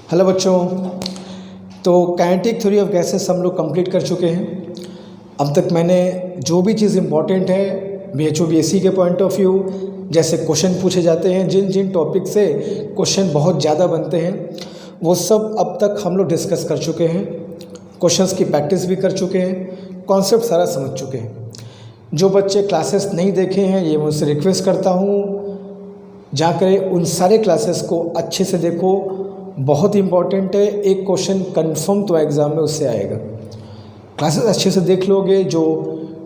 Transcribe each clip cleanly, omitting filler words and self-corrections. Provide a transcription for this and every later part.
Hello बच्चों, तो kinetic theory of gases हम लोग कंप्लीट कर चुके हैं। अब तक मैंने जो भी चीज़ इम्पॉर्टेंट है BHO BSc के पॉइंट ऑफ व्यू, जैसे क्वेश्चन पूछे जाते हैं, जिन जिन टॉपिक से क्वेश्चन बहुत ज़्यादा बनते हैं वो सब अब तक हम लोग डिस्कस कर चुके हैं। क्वेश्चंस की प्रैक्टिस भी कर चुके हैं, कॉन्सेप्ट सारा समझ चुके हैं। जो बच्चे क्लासेस नहीं देखे हैं ये मैं उनसे रिक्वेस्ट करता हूँ जाकर उन सारे क्लासेस को अच्छे से देखो। बहुत इम्पॉर्टेंट है, एक क्वेश्चन कंफर्म तो एग्ज़ाम में उससे आएगा। क्लासेस अच्छे से देख लोगे, जो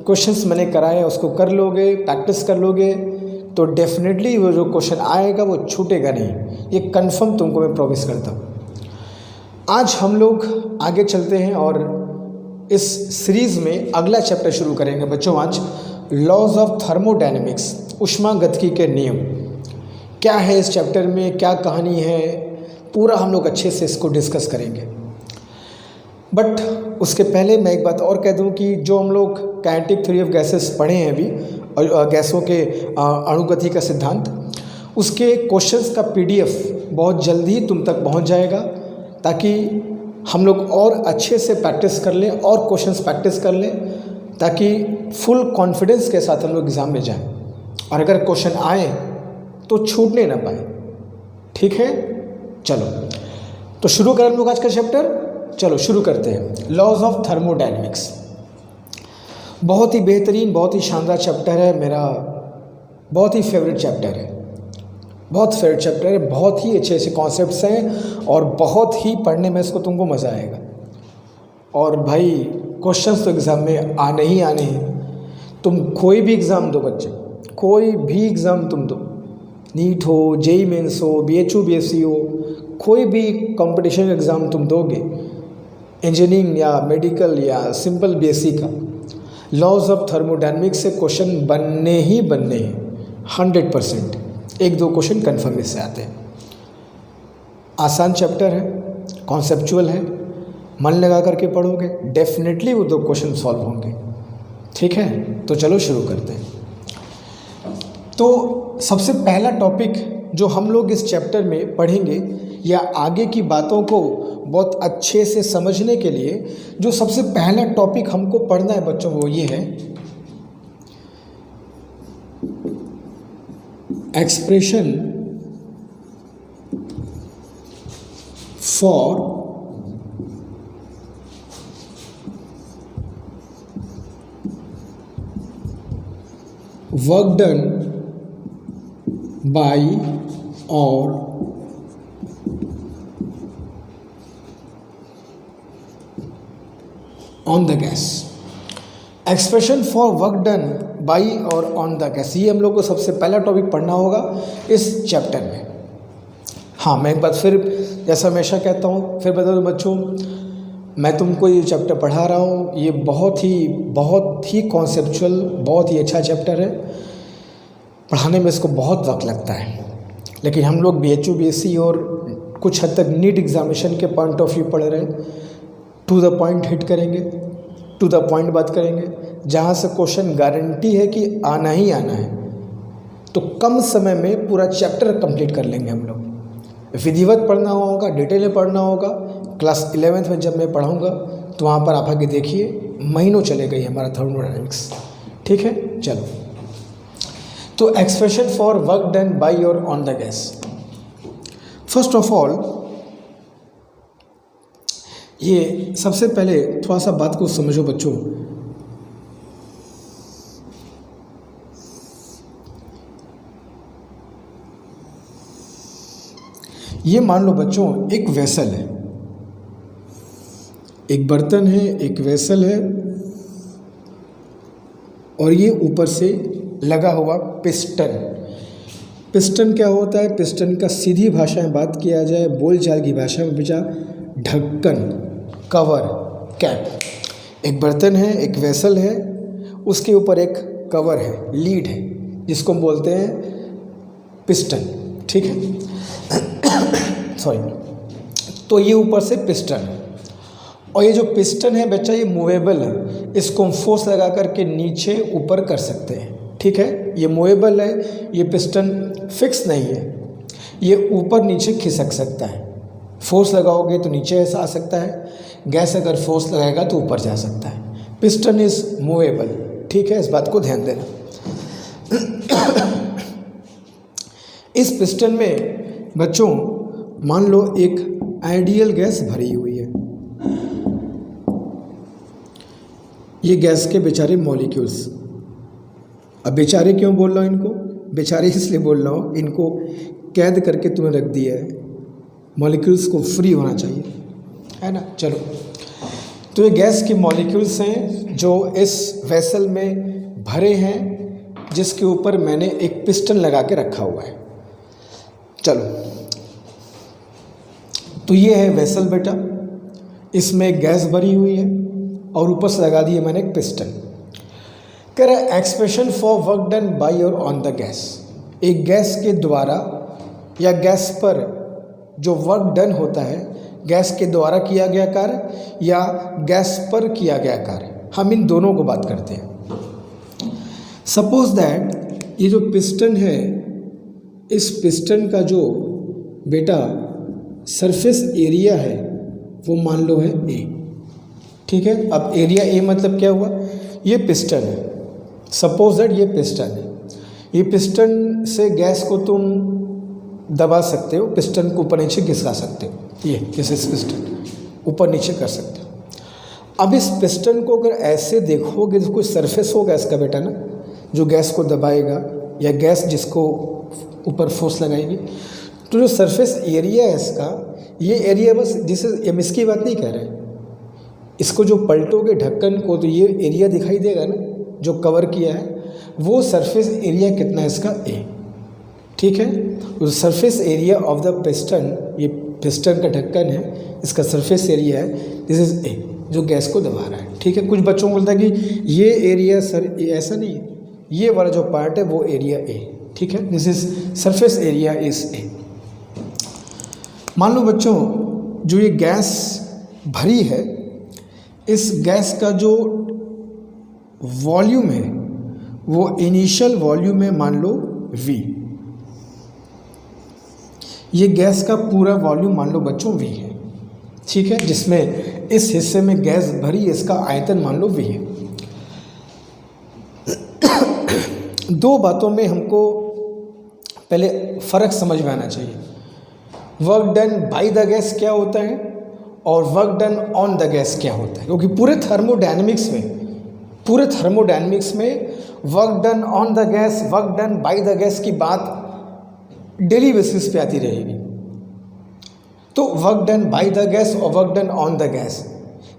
क्वेश्चंस मैंने कराए उसको कर लोगे, प्रैक्टिस कर लोगे तो डेफिनेटली वो जो क्वेश्चन आएगा वो छूटेगा नहीं, ये कंफर्म तुमको मैं प्रॉमिस करता हूँ। आज हम लोग आगे चलते हैं और इस सीरीज़ में अगला चैप्टर शुरू करेंगे बच्चों। आज लॉज ऑफ थर्मोडायनेमिक्स, ऊष्मागतिकी के नियम क्या है, इस चैप्टर में क्या कहानी है, पूरा हम लोग अच्छे से इसको डिस्कस करेंगे। बट उसके पहले मैं एक बात और कह दूं कि जो हम लोग काइनेटिक थ्योरी ऑफ गैसेस पढ़े हैं अभी, और गैसों के अणुगति का सिद्धांत, उसके क्वेश्चंस का PDF बहुत जल्दी तुम तक पहुंच जाएगा, ताकि हम लोग और अच्छे से प्रैक्टिस कर लें और क्वेश्चंस प्रैक्टिस कर लें, ताकि फुल कॉन्फिडेंस के साथ हम लोग एग्ज़ाम में जाएं और अगर क्वेश्चन आए तो छूटने ना पाए। ठीक है, चलो तो शुरू करें हम लोग आज का चैप्टर। चलो शुरू करते हैं। लॉज ऑफ थर्मोडायनेमिक्स बहुत ही बेहतरीन, बहुत ही शानदार चैप्टर है, मेरा बहुत ही फेवरेट चैप्टर है, बहुत फेवरेट चैप्टर है। बहुत ही अच्छे अच्छे कॉन्सेप्ट्स हैं और बहुत ही पढ़ने में इसको तुमको मज़ा आएगा। और भाई क्वेश्चंस तो एग्ज़ाम में आने ही आने हैं। तुम कोई भी एग्ज़ाम दो बच्चे, कोई भी एग्ज़ाम तुम दो, नीट हो, JEE मेंस हो, BHO BSc हो, कोई भी कंपटीशन एग्ज़ाम तुम दोगे, इंजीनियरिंग या मेडिकल या सिंपल BSc का, लॉज ऑफ थर्मोडायनेमिक्स से क्वेश्चन बनने ही बनने हैं 100%। एक दो क्वेश्चन कन्फर्म इससे आते हैं। आसान चैप्टर है, कॉन्सेप्चुअल है, मन लगा करके पढ़ोगे डेफिनेटली वो दो क्वेश्चन सॉल्व होंगे। ठीक है, तो चलो शुरू करते हैं। तो सबसे पहला टॉपिक जो हम लोग इस चैप्टर में पढ़ेंगे, या आगे की बातों को बहुत अच्छे से समझने के लिए जो सबसे पहला टॉपिक हमको पढ़ना है बच्चों, वो ये है expression for work done by और on the gas. Expression for work done by और ऑन द गैस, ये हम लोग को सबसे पहला टॉपिक पढ़ना होगा इस चैप्टर में। हाँ, मैं एक बात फिर जैसा हमेशा कहता हूँ फिर बता दूँ बच्चों, मैं तुमको ये चैप्टर पढ़ा रहा हूँ, ये बहुत ही कॉन्सेप्चुअल, बहुत ही अच्छा चैप्टर है। पढ़ाने में इसको बहुत वक्त लगता है, लेकिन हम लोग BHO BSc और कुछ हद तक नीट एग्जामिनेशन के पॉइंट ऑफ व्यू पढ़ रहे हैं। टू द पॉइंट हिट करेंगे, टू द पॉइंट बात करेंगे, जहाँ से क्वेश्चन गारंटी है कि आना ही आना है, तो कम समय में पूरा चैप्टर कंप्लीट कर लेंगे हम लोग। विधिवत पढ़ना होगा, डिटेल में पढ़ना होगा। क्लास 11th में जब मैं पढ़ाऊँगा तो वहाँ पर आप आगे देखिए, महीनों चलेगा ये हमारा थर्मोडायनेमिक्स। ठीक है, चलो तो expression for work done by और on the gas. First of all, ये सबसे पहले थोड़ा सा बात को समझो बच्चों। ये मान लो बच्चों, एक वेसल है, एक बर्तन है, एक वेसल है, और ये ऊपर से लगा हुआ पिस्टन। पिस्टन क्या होता है? पिस्टन का सीधी भाषा में बात किया जाए, बोलचाल की भाषा में बचा, ढक्कन, कवर, कैप। एक बर्तन है, एक वेसल है, उसके ऊपर एक कवर है, लीड है, जिसको हम बोलते हैं पिस्टन। ठीक है, सॉरी। तो ये ऊपर से पिस्टन है, और ये जो पिस्टन है बच्चा, ये मूवेबल है, इसको हम फोर्स लगा करके नीचे ऊपर कर सकते हैं। ठीक है, ये मूवेबल है, ये पिस्टन फिक्स नहीं है, ये ऊपर नीचे खिसक सकता है। फोर्स लगाओगे तो नीचे ऐसा आ सकता है, गैस अगर फोर्स लगाएगा तो ऊपर जा सकता है। पिस्टन इज मूवेबल, ठीक है, इस बात को ध्यान देना। इस पिस्टन में बच्चों मान लो एक आइडियल गैस भरी हुई है, ये गैस के बेचारे मॉलिक्यूल्स। अब बेचारे क्यों बोल रहा हूँ इनको? बेचारे इसलिए बोल रहा हूँ, इनको कैद करके तुम्हें रख दिया है, मॉलिक्यूल्स को फ्री होना चाहिए, है ना। चलो, तो ये गैस के मॉलिक्यूल्स हैं जो इस वेसल में भरे हैं, जिसके ऊपर मैंने एक पिस्टन लगा के रखा हुआ है। चलो, तो ये है वेसल बेटा, इसमें गैस भरी हुई है और ऊपर से लगा दिए मैंने एक पिस्टन। कह रहा है expression for work done by और ऑन द गैस। एक गैस के द्वारा या गैस पर जो वर्क डन होता है, गैस के द्वारा किया गया कार्य या गैस पर किया गया कार्य, हम इन दोनों को बात करते हैं। सपोज दैट ये जो पिस्टन है, इस पिस्टन का जो बेटा सरफेस एरिया है वो मान लो है ए, ठीक है। अब एरिया ए मतलब क्या हुआ? ये पिस्टन है, सपोज दैट ये पिस्टन है, ये पिस्टन से गैस को तुम दबा सकते हो, पिस्टन को ऊपर नीचे घिसका सकते हो, ये जैसे इस पिस्टन ऊपर नीचे कर सकते हो। अब इस पिस्टन को अगर ऐसे देखोगे तो कोई सरफेस होगा इसका बेटा ना, जो गैस को दबाएगा या गैस जिसको ऊपर फोर्स लगाएगी, तो जो सरफेस एरिया है इसका, ये एरिया बस जिसे हम इसकी बात नहीं कर रहे, इसको जो पलटोगे ढक्कन को तो ये एरिया दिखाई देगा ना जो कवर किया है, वो सरफेस एरिया कितना है इसका? ए, ठीक है। तो surface area of the piston, ये पिस्टन का ढक्कन है, इसका सरफेस एरिया है, दिस इज ए, जो गैस को दबा रहा है, ठीक है। कुछ बच्चों को बोलता है कि ये एरिया सर ऐसा नहीं है, ये वाला जो पार्ट है वो एरिया ए, ठीक है, this is surface area is a. मान लो बच्चों जो ये गैस भरी है, इस गैस का जो वॉल्यूम है वो इनिशियल वॉल्यूम है मान लो V, ये गैस का पूरा वॉल्यूम मान लो बच्चों V है, ठीक है, जिसमें इस हिस्से में गैस भरी है, इसका आयतन मान लो V है। दो बातों में हमको पहले फ़र्क समझ में आना चाहिए। Work done by the gas क्या होता है और work done on the gas क्या होता है, क्योंकि पूरे थर्मोडायनेमिक्स में work done on the gas, work done by the gas की बात डेली बेसिस पे आती रहेगी। तो work done by the gas और work done on the gas,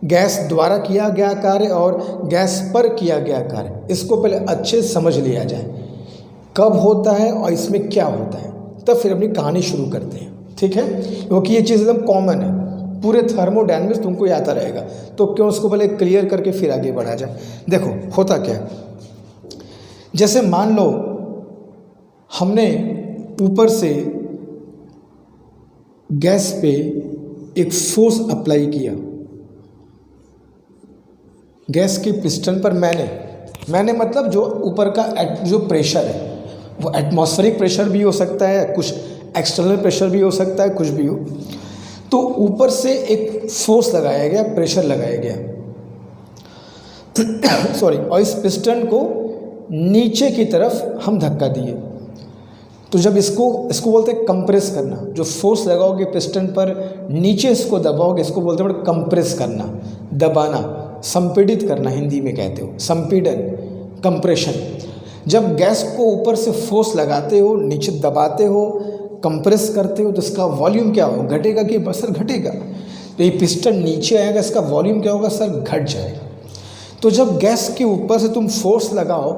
gas द्वारा किया गया कार्य और गैस पर किया गया कार्य, इसको पहले अच्छे से समझ लिया जाए कब होता है और इसमें क्या होता है, तब फिर अपनी कहानी शुरू करते हैं, ठीक है। क्योंकि ये चीज़ एकदम कॉमन है, पूरे थर्मोडायनेमिक्स तुमको आता रहेगा, तो क्यों उसको पहले क्लियर करके फिर आगे बढ़ा जाए। देखो होता क्या है, जैसे मान लो हमने ऊपर से गैस पे एक फोर्स अप्लाई किया, गैस के पिस्टन पर मैंने मतलब जो ऊपर का जो प्रेशर है वो एटमॉस्फेरिक प्रेशर भी हो सकता है, कुछ एक्सटर्नल प्रेशर भी हो सकता है, कुछ भी हो। तो ऊपर से एक फोर्स लगाया गया, प्रेशर लगाया गया सॉरी, और इस पिस्टन को नीचे की तरफ हम धक्का दिए। तो जब इसको बोलते हैं कंप्रेस करना, जो फोर्स लगाओगे पिस्टन पर नीचे इसको दबाओगे, इसको बोलते हैं कंप्रेस करना, दबाना, संपीड़ित करना हिंदी में कहते हो, संपीड़न, कंप्रेशन। जब गैस को ऊपर से फोर्स लगाते हो, नीचे दबाते हो, कंप्रेस करते हो, तो इसका वॉल्यूम क्या होगा? घटेगा कि सर घटेगा? तो ये पिस्टन नीचे आएगा, इसका वॉल्यूम क्या होगा? सर घट जाएगा। तो जब गैस के ऊपर से तुम फोर्स लगाओ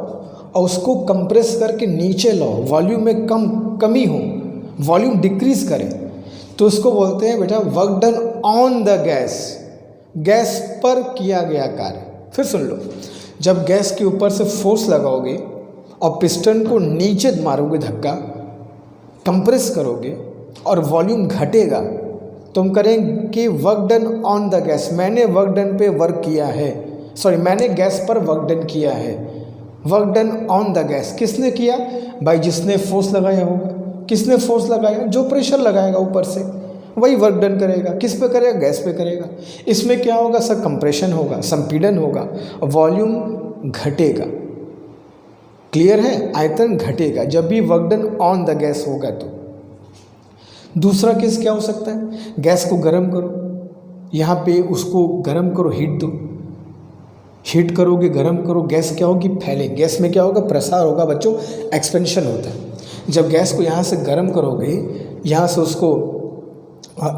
और उसको कंप्रेस करके नीचे लाओ, वॉल्यूम में कमी हो, वॉल्यूम डिक्रीज करे, तो उसको बोलते हैं बेटा work done on the gas, gas पर किया गया कार्य। फिर सुन लो, जब गैस के ऊपर से फोर्स लगाओगे और पिस्टन को नीचे मारोगे धक्का, कंप्रेस करोगे और वॉल्यूम घटेगा, तुम करेंगे work done on the gas, मैंने वर्क डन पे वर्क किया है, सॉरी मैंने गैस पर वर्क डन किया है। Work done on the gas किसने किया? भाई जिसने फोर्स लगाया होगा। किसने फोर्स लगाया? जो प्रेशर लगाएगा ऊपर से, वही वर्क डन करेगा। किस पे करेगा? गैस पे करेगा। इसमें क्या होगा सर? कंप्रेशन होगा, संपीड़न होगा, वॉल्यूम घटेगा। क्लियर है? आयतन घटेगा जब भी work done on the gas होगा। तो दूसरा केस क्या हो सकता है? गैस को गर्म करो, यहाँ पे उसको गर्म करो, हीट दो, हीट करोगे, गर्म करो, गैस क्या होगी? फैले। गैस में क्या होगा? प्रसार होगा बच्चों, एक्सपेंशन होता है। जब गैस को यहाँ से गर्म करोगे, यहाँ से उसको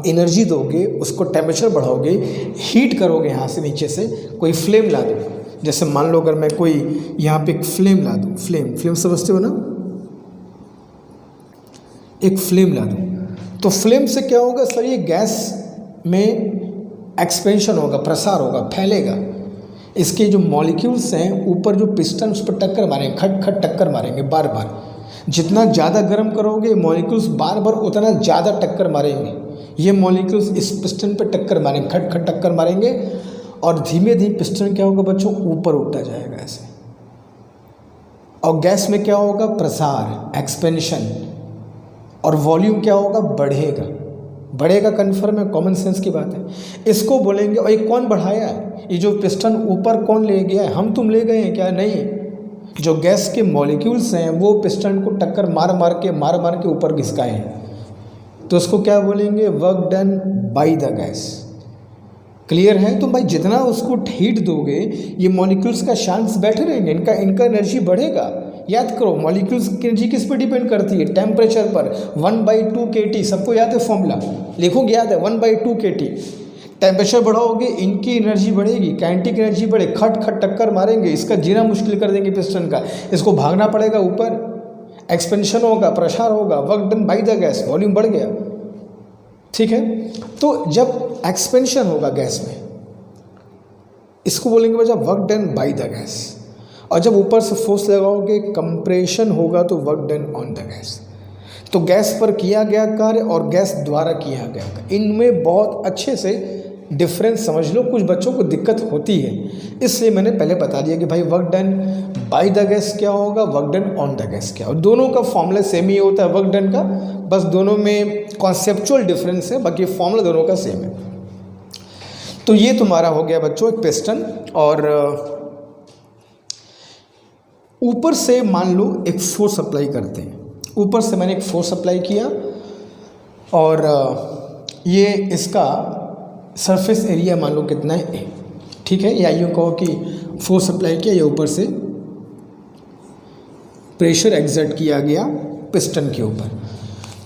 एनर्जी दोगे, उसको टेम्परेचर बढ़ाओगे, हीट करोगे, यहाँ से नीचे से कोई फ्लेम ला दो। जैसे मान लो अगर मैं कोई यहाँ पे एक फ्लेम ला दूँ, फ्लेम समझते हो ना? एक फ्लेम ला दूँ तो फ्लेम से क्या होगा सर? ये गैस में एक्सपेंशन होगा, प्रसार होगा, फैलेगा। इसके जो मॉलिक्यूल्स हैं ऊपर जो पिस्टन, उस पर टक्कर मारेंगे, खट खट टक्कर मारेंगे बार बार। जितना ज़्यादा गर्म करोगे मॉलिक्यूल्स बार बार उतना ज़्यादा टक्कर मारेंगे। ये मॉलिक्यूल्स इस पिस्टन पर टक्कर मारेंगे, खट खट टक्कर मारेंगे, और धीमे धीमे पिस्टन क्या होगा बच्चों? ऊपर उठता जाएगा ऐसे। और गैस में क्या होगा? प्रसार, एक्सपेंशन, और वॉल्यूम क्या होगा? बढ़ेगा। बढ़ेगा, कन्फर्म है, कॉमन सेंस की बात है। इसको बोलेंगे। और ये कौन बढ़ाया है? ये जो पिस्टन ऊपर कौन ले गया है? हम तुम ले गए हैं क्या? नहीं, जो गैस के मॉलिक्यूल्स हैं वो पिस्टन को टक्कर मार मार के ऊपर घिसकाए हैं। तो उसको क्या बोलेंगे? Work done by the gas. Clear है? तो भाई जितना उसको हीट दोगे ये मॉलिक्यूल्स का चांस बैठे रहेंगे, इनका एनर्जी बढ़ेगा। याद करो, मॉलिक्यूल्स की एनर्जी किस पे डिपेंड करती है? टेम्परेचर पर। 1/2 kT, सबको याद है फॉर्मूला? लिखोगे, याद है? 1/2 kT। टेम्परेचर बढ़ाओगे, इनकी एनर्जी बढ़ेगी, काइनेटिक एनर्जी बढ़े, खट खट टक्कर मारेंगे, इसका जीना मुश्किल कर देंगे पिस्टन का, इसको भागना पड़ेगा ऊपर, एक्सपेंशन होगा, प्रसार होगा, work done by the gas, volume बढ़ गया। ठीक है? तो जब एक्सपेंशन होगा गैस में, इसको बोलेंगे बच्चा work done by the gas. और जब ऊपर से फोर्स लगाओगे, कंप्रेशन होगा, तो work done on the gas. तो गैस पर किया गया कार्य और गैस द्वारा किया गया कार्य, इनमें बहुत अच्छे से डिफरेंस समझ लो। कुछ बच्चों को दिक्कत होती है, इसलिए मैंने पहले बता दिया कि भाई work done by the gas क्या होगा, work done on the gas क्या होगा। दोनों का फॉर्मूला सेम ही होता है वर्क डन का, बस दोनों में कॉन्सेप्चुअल डिफरेंस है, बाकी फॉर्मूला दोनों का सेम है। तो ये तुम्हारा हो गया बच्चों एक पिस्टन। और ऊपर से मान लो एक फोर्स अप्लाई करते हैं, ऊपर से मैंने एक फोर्स अप्लाई किया और ये इसका सरफेस एरिया मान लो कितना है, ए। ठीक है? या यूँ कहो कि फोर्स अप्लाई किया, या ऊपर से प्रेशर एग्जर्ट किया गया पिस्टन के ऊपर।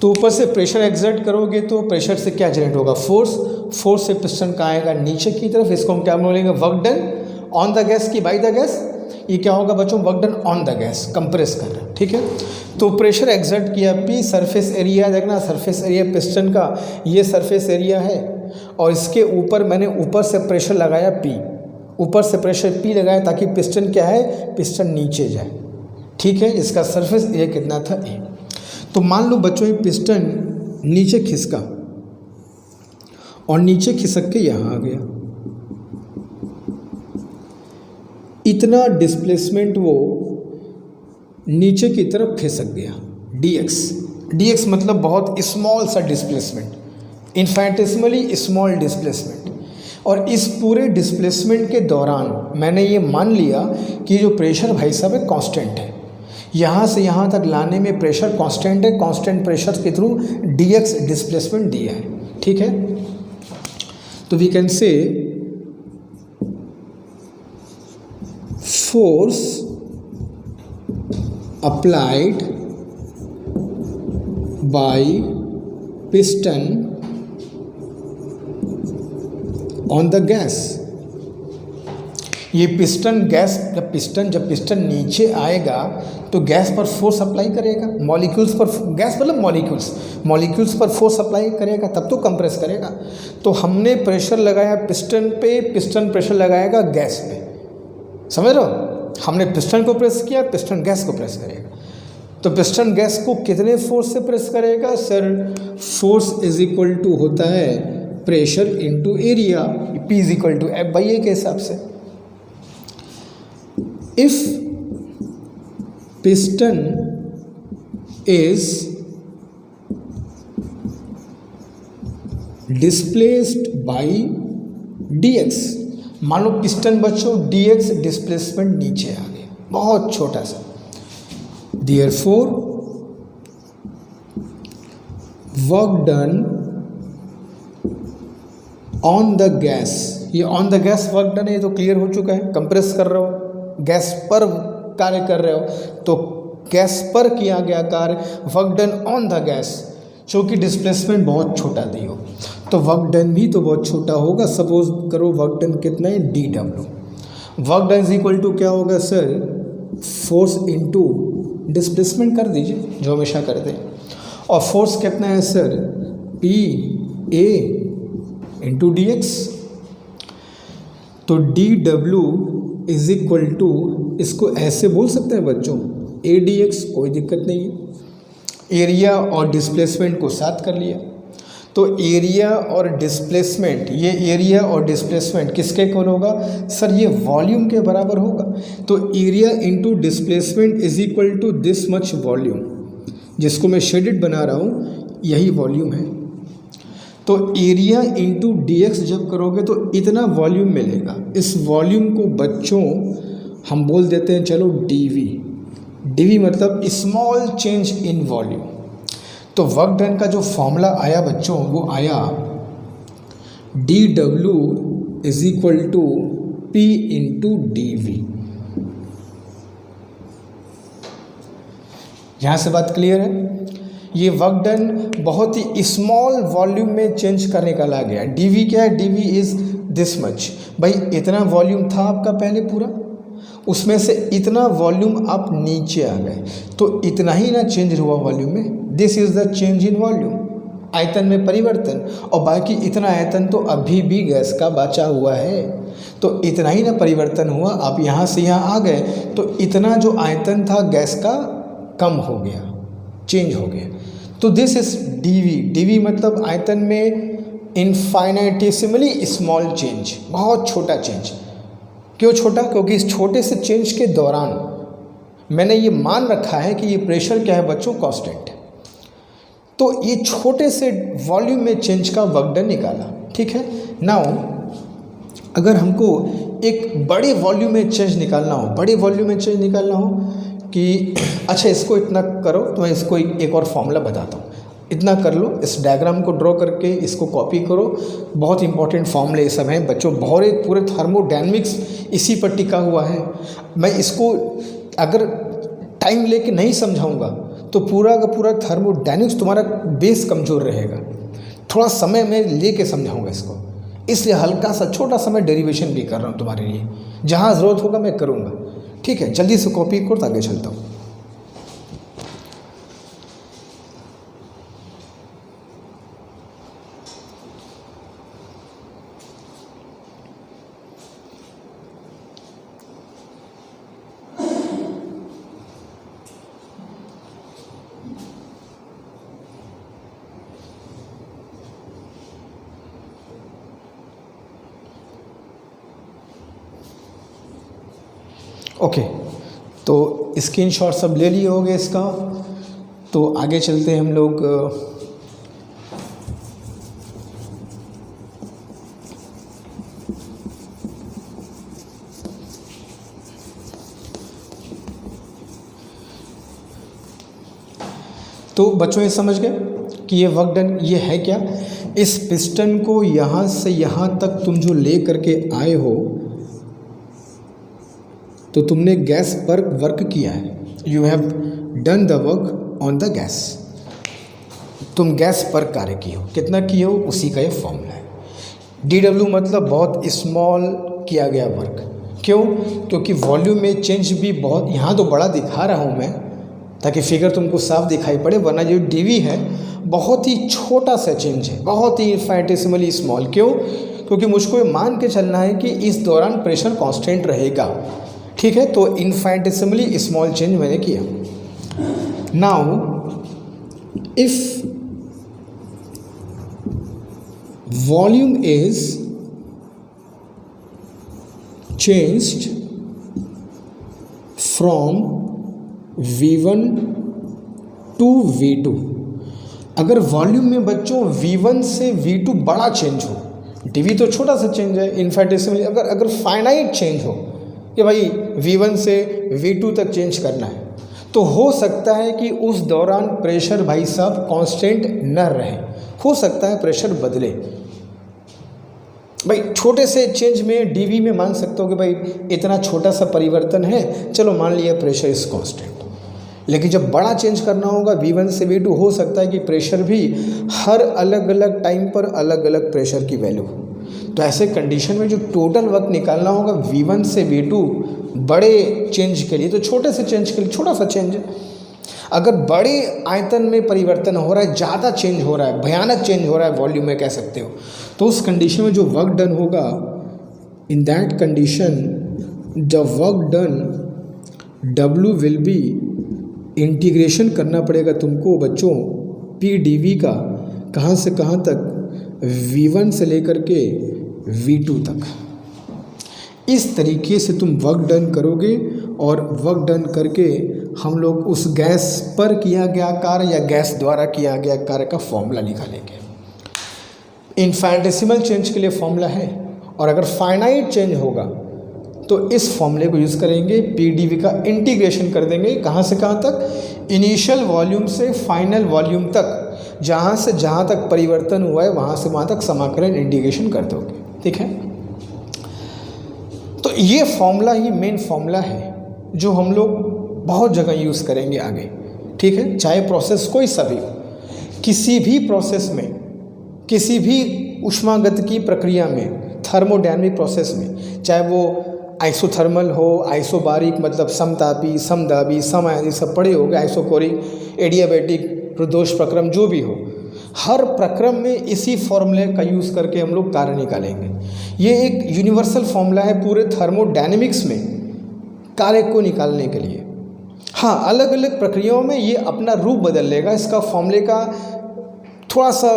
तो ऊपर से प्रेशर एग्जर्ट करोगे तो प्रेशर से क्या जनरेट होगा? फोर्स। फोर्स से पिस्टन कहाँ आएगा? नीचे की तरफ। इसको हम क्या बोलेंगे? Work done on the gas की बाय द गैस। ये क्या होगा बच्चों? Work done on the gas, compress कर रहा है। ठीक है? तो प्रेशर एग्जर्ट किया, पी सरफेस एरिया, देखना सरफेस एरिया पिस्टन का, ये सरफेस एरिया है, और इसके ऊपर मैंने ऊपर से प्रेशर लगाया पी, ऊपर से प्रेशर पी लगाया ताकि पिस्टन क्या है? पिस्टन नीचे जाए। ठीक है? इसका सरफेस एरिया कितना था? ए। तो मान लो बच्चों ये पिस्टन नीचे खिसका और नीचे खिसक के यहाँ आ गया, इतना डिस्प्लेसमेंट वो नीचे की तरफ खिसक गया, dx मतलब बहुत स्मॉल सा डिस्प्लेसमेंट, इन्फिनिटेसिमली स्मॉल डिस्प्लेसमेंट। और इस पूरे डिस्प्लेसमेंट के दौरान मैंने ये मान लिया कि जो प्रेशर भाई साहब है कांस्टेंट है, यहाँ से यहाँ तक लाने में प्रेशर कांस्टेंट है, कांस्टेंट प्रेशर के थ्रू dx डिस्प्लेसमेंट दिया है। ठीक है? तो we can say force applied by piston on the gas। ये पिस्टन गैस, जब पिस्टन नीचे आएगा तो गैस पर फोर्स अप्लाई करेगा, मॉलिक्यूल्स पर, गैस मतलब मॉलिक्यूल्स पर फोर्स अप्लाई करेगा, तब तो कंप्रेस करेगा। तो हमने प्रेशर लगाया पिस्टन पे, पिस्टन प्रेशर लगाएगा गैस पे। समझ रहे हो? हमने पिस्टन को प्रेस किया, पिस्टन गैस को प्रेस करेगा। तो पिस्टन गैस को कितने फोर्स से प्रेस करेगा? Sir force is equal to होता है pressure into area, P is equal to F/A के हिसाब से। If piston is displaced by dx। मान लो पिस्टन बच्चों dx डिस्प्लेसमेंट नीचे आ गया, बहुत छोटा सा। Therefore work done on the gas, ये on the gas work done है, ये तो क्लियर हो चुका है। कंप्रेस कर रहे हो, गैस पर कार्य कर रहे हो, तो गैस पर किया गया कार्य work done on the gas, क्योंकि डिस्प्लेसमेंट बहुत छोटा दी हो तो वर्क डन भी तो बहुत छोटा होगा। सपोज करो वर्क डन कितना है, dw। Work done is equal to क्या होगा सर, फोर्स इनटू डिस्प्लेसमेंट कर दीजिए जो हमेशा करते हैं। और फोर्स कितना है sir, P A into dx। तो dw इज इक्वल टू, इसको ऐसे बोल सकते हैं बच्चों, A dx, कोई दिक्कत नहीं है। एरिया और डिस्प्लेसमेंट को साथ कर लिया, तो एरिया और डिस्प्लेसमेंट, ये एरिया और डिस्प्लेसमेंट किसके इक्वल होगा सर, ये वॉल्यूम के बराबर होगा। तो area into displacement is equal to this much volume, जिसको मैं शेडेड बना रहा हूँ यही वॉल्यूम है। तो एरिया इंटू dx जब करोगे तो इतना वॉल्यूम मिलेगा। इस वॉल्यूम को बच्चों हम बोल देते हैं चलो dv। dv मतलब स्मॉल चेंज इन वॉल्यूम। तो वर्क डन का जो फॉर्मूला आया बच्चों, वो आया dw is equal to p into dv। यहाँ से बात क्लियर है। ये वर्क डन बहुत ही स्मॉल वॉल्यूम में चेंज करने का ला गया। dv क्या है, dv इज दिस मच। भाई इतना वॉल्यूम था आपका पहले पूरा, उसमें से इतना वॉल्यूम आप नीचे आ गए, तो इतना ही ना चेंज हुआ वॉल्यूम में। This is the change in volume, आयतन में परिवर्तन। और बाकी इतना आयतन तो अभी भी गैस का बचा हुआ है, तो इतना ही ना परिवर्तन हुआ। आप यहाँ से यहाँ आ गए तो इतना जो आयतन था गैस का कम हो गया, चेंज हो गया। तो दिस इज dv। dv मतलब आयतन में इनफाइनाइटेसिमली स्मॉल चेंज, बहुत छोटा चेंज। क्यों छोटा, क्योंकि इस छोटे से चेंज के दौरान मैंने ये मान रखा है कि ये प्रेशर क्या है बच्चों, कांस्टेंट है। तो ये छोटे से वॉल्यूम में चेंज का वर्क डन निकाला, ठीक है। नाउ अगर हमको एक बड़े वॉल्यूम में चेंज निकालना हो, बड़े वॉल्यूम में चेंज निकालना हो कि अच्छा इसको इतना करो, तो मैं इसको एक और फॉर्मूला बताता हूँ। इतना कर लो, इस डायग्राम को ड्रॉ करके इसको कॉपी करो। बहुत इंपॉर्टेंट फॉर्मूले ये सब हैं बच्चों, बहुत पूरे थर्मोडायनेमिक्स इसी पर टिका हुआ है। मैं इसको अगर टाइम लेके नहीं समझाऊंगा तो पूरा का पूरा थर्मोडायनेमिक्स तुम्हारा बेस कमज़ोर रहेगा। थोड़ा समय में लेके समझाऊंगा इसको, इसलिए हल्का सा छोटा सा मैं डेरिवेशन भी कर रहा हूँ तुम्हारे लिए। जहाँ ज़रूरत होगा मैं करूँगा, ठीक है। जल्दी से कॉपी करो, आगे चलता हूँ। ओके, तो स्क्रीनशॉट सब ले लिए होंगे इसका। तो आगे चलते हैं हम लोग। तो बच्चों ये समझ गए कि ये वर्क डन ये है क्या। इस पिस्टन को यहाँ से यहाँ तक तुम जो ले करके आए हो, तो तुमने गैस पर वर्क किया है। You have done the work on the gas. तुम गैस पर कार्य किए हो, कितना किए हो उसी का ये फॉर्मूला है। dw मतलब बहुत स्मॉल किया गया वर्क। क्यों, क्योंकि वॉल्यूम में चेंज भी बहुत, यहाँ तो बड़ा दिखा रहा हूँ मैं ताकि फिगर तुमको साफ दिखाई पड़े, वरना जो dv है बहुत ही छोटा सा चेंज है, बहुत ही इनफाइनिटेसिमली स्मॉल। क्यों, क्योंकि मुझको ये मान के चलना है कि इस दौरान प्रेशर कांस्टेंट रहेगा, ठीक है। तो इनफाइनिटेसिमली स्मॉल चेंज मैंने किया। Now if volume is changed from V1 to V2, अगर वॉल्यूम में बच्चों V1 से V2 बड़ा चेंज हो, dV तो छोटा सा चेंज है इनफिनिटेसिमल, अगर फाइनाइट चेंज हो कि भाई V1 से V2 तक चेंज करना है, तो हो सकता है कि उस दौरान प्रेशर भाई साहब कांस्टेंट न रहे, हो सकता है प्रेशर बदले। भाई छोटे से चेंज में dV में मान सकते हो कि भाई इतना छोटा सा परिवर्तन है, चलो मान लिया प्रेशर इज कांस्टेंट। लेकिन जब बड़ा चेंज करना होगा V1 से V2, हो सकता है कि प्रेशर भी हर अलग अलग टाइम पर अलग अलग प्रेशर की वैल्यू हो। तो ऐसे कंडीशन में जो टोटल वक्त निकालना होगा V1 से V2 बड़े चेंज के लिए, तो छोटे से चेंज के लिए छोटा सा चेंज है। अगर बड़े आयतन में परिवर्तन हो रहा है, ज़्यादा चेंज हो रहा है, भयानक चेंज हो रहा है वॉल्यूम में कह सकते हो, तो उस कंडीशन में जो वर्क डन होगा, in that condition the work done W will be, integration करना पड़ेगा तुमको बच्चों P dV का, कहाँ से कहाँ तक, V1 से लेकर के V2 तक। इस तरीके से तुम वर्क डन करोगे और वर्क डन करके हम लोग उस गैस पर किया गया कार्य या गैस द्वारा किया गया कार्य का फॉर्मूला निकालेंगे। इनफिनिटेसिमल चेंज के लिए फॉर्मूला है, और अगर फाइनाइट चेंज होगा तो इस फॉर्मूले को यूज़ करेंगे, P dV का इंटीग्रेशन कर देंगे कहाँ से कहाँ तक, इनिशियल वॉल्यूम से फाइनल वॉल्यूम तक, जहाँ से जहाँ तक परिवर्तन हुआ है वहाँ से वहाँ तक समाकलन इंटीग्रेशन कर दोगे। ठीक है, तो ये फॉर्मूला ही मेन फॉर्मूला है जो हम लोग बहुत जगह यूज़ करेंगे आगे। ठीक है, चाहे प्रोसेस कोई सा भी हो, किसी भी प्रोसेस में, किसी भी ऊष्मागतिकी प्रक्रिया में, थर्मोडायनामिक प्रोसेस में, चाहे वो आइसोथर्मल हो, आइसोबारिक मतलब समतापी, समदाबी, समायनी, सब पढ़े हो गए, आइसोकोरिक, एडियाबैटिक, प्रदोष प्रक्रम, जो भी हो, हर प्रक्रम में इसी फॉर्मूले का यूज़ करके हम लोग कार्य निकालेंगे। ये एक यूनिवर्सल फॉर्मूला है पूरे थर्मोडायनेमिक्स में कार्य को निकालने के लिए। हाँ, अलग अलग प्रक्रियाओं में ये अपना रूप बदल लेगा, इसका फॉर्मूले का थोड़ा सा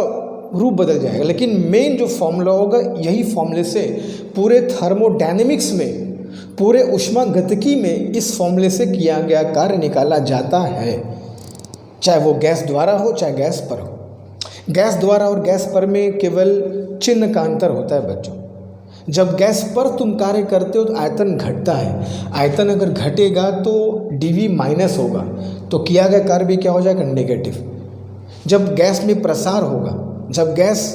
रूप बदल जाएगा, लेकिन मेन जो फॉर्मूला होगा यही फॉर्मूले से पूरे थर्मोडायनेमिक्स में, पूरे ऊष्मागतिकी में इस फॉर्मूले से किया गया कार्य निकाला जाता है, चाहे वो गैस द्वारा हो चाहे गैस पर हो। गैस द्वारा और गैस पर में केवल चिन्ह का अंतर होता है बच्चों। जब गैस पर तुम कार्य करते हो तो आयतन घटता है, आयतन अगर घटेगा तो dV माइनस होगा, तो किया गया कार्य भी क्या हो जाएगा, नेगेटिव। जब गैस में प्रसार होगा, जब गैस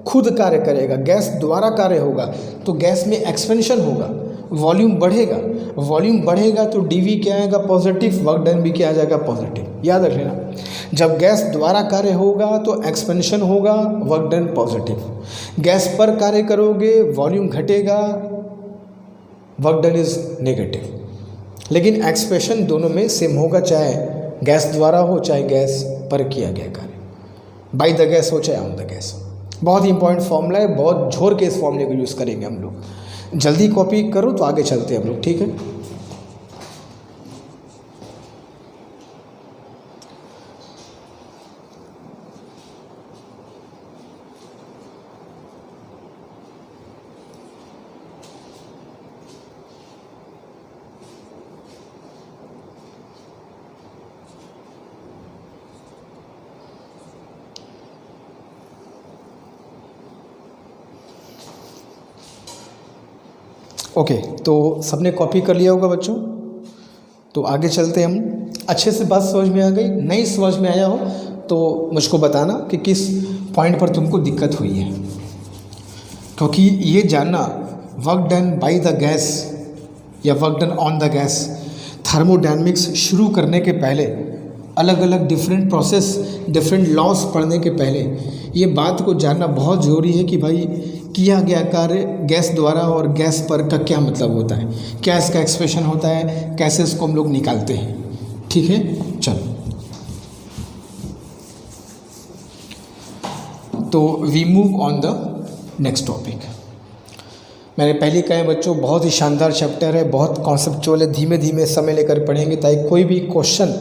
खुद कार्य करेगा, गैस द्वारा कार्य होगा, तो गैस में एक्सपेंशन होगा, वॉल्यूम बढ़ेगा, वॉल्यूम बढ़ेगा तो dV क्या आएगा, पॉजिटिव, वर्क डन भी क्या आ जाएगा, पॉजिटिव। याद रख लेना, जब गैस द्वारा कार्य होगा तो एक्सपेंशन होगा, वर्क डन पॉजिटिव। गैस पर कार्य करोगे, वॉल्यूम घटेगा, वर्क डन इज नेगेटिव। लेकिन एक्सप्रेशन दोनों में सेम होगा, चाहे गैस द्वारा हो चाहे गैस पर किया गया कार्य, बाय द गैस हो चाहे ऑन द गैस। बहुत ही इंपॉर्टेंट फॉर्मूला है, बहुत झोर के इस फॉर्मूले को यूज़ करेंगे हम लोग। जल्दी कॉपी करो तो आगे चलते हैं हम लोग। ठीक है, ओके, तो सबने कॉपी कर लिया होगा बच्चों, तो आगे चलते हैं हम। अच्छे से बात समझ में आ गई? नहीं समझ में आया हो तो मुझको बताना कि किस पॉइंट पर तुमको दिक्कत हुई है, क्योंकि ये जानना work done by the gas या work done on the gas, thermodynamics शुरू करने के पहले, अलग अलग डिफरेंट प्रोसेस, डिफरेंट लॉस पढ़ने के पहले ये बात को जानना बहुत ज़रूरी है कि भाई किया गया कार्य गैस द्वारा और गैस पर का क्या मतलब होता है, क्या इसका एक्सप्रेशन होता है, कैसे इसको हम लोग निकालते हैं। ठीक है, चलो तो we move on the next topic. मैंने पहले कहा है बच्चों, बहुत ही शानदार चैप्टर है, बहुत कॉन्सेप्चुअल है, धीमे धीमे समय लेकर पढ़ेंगे ताकि कोई भी क्वेश्चन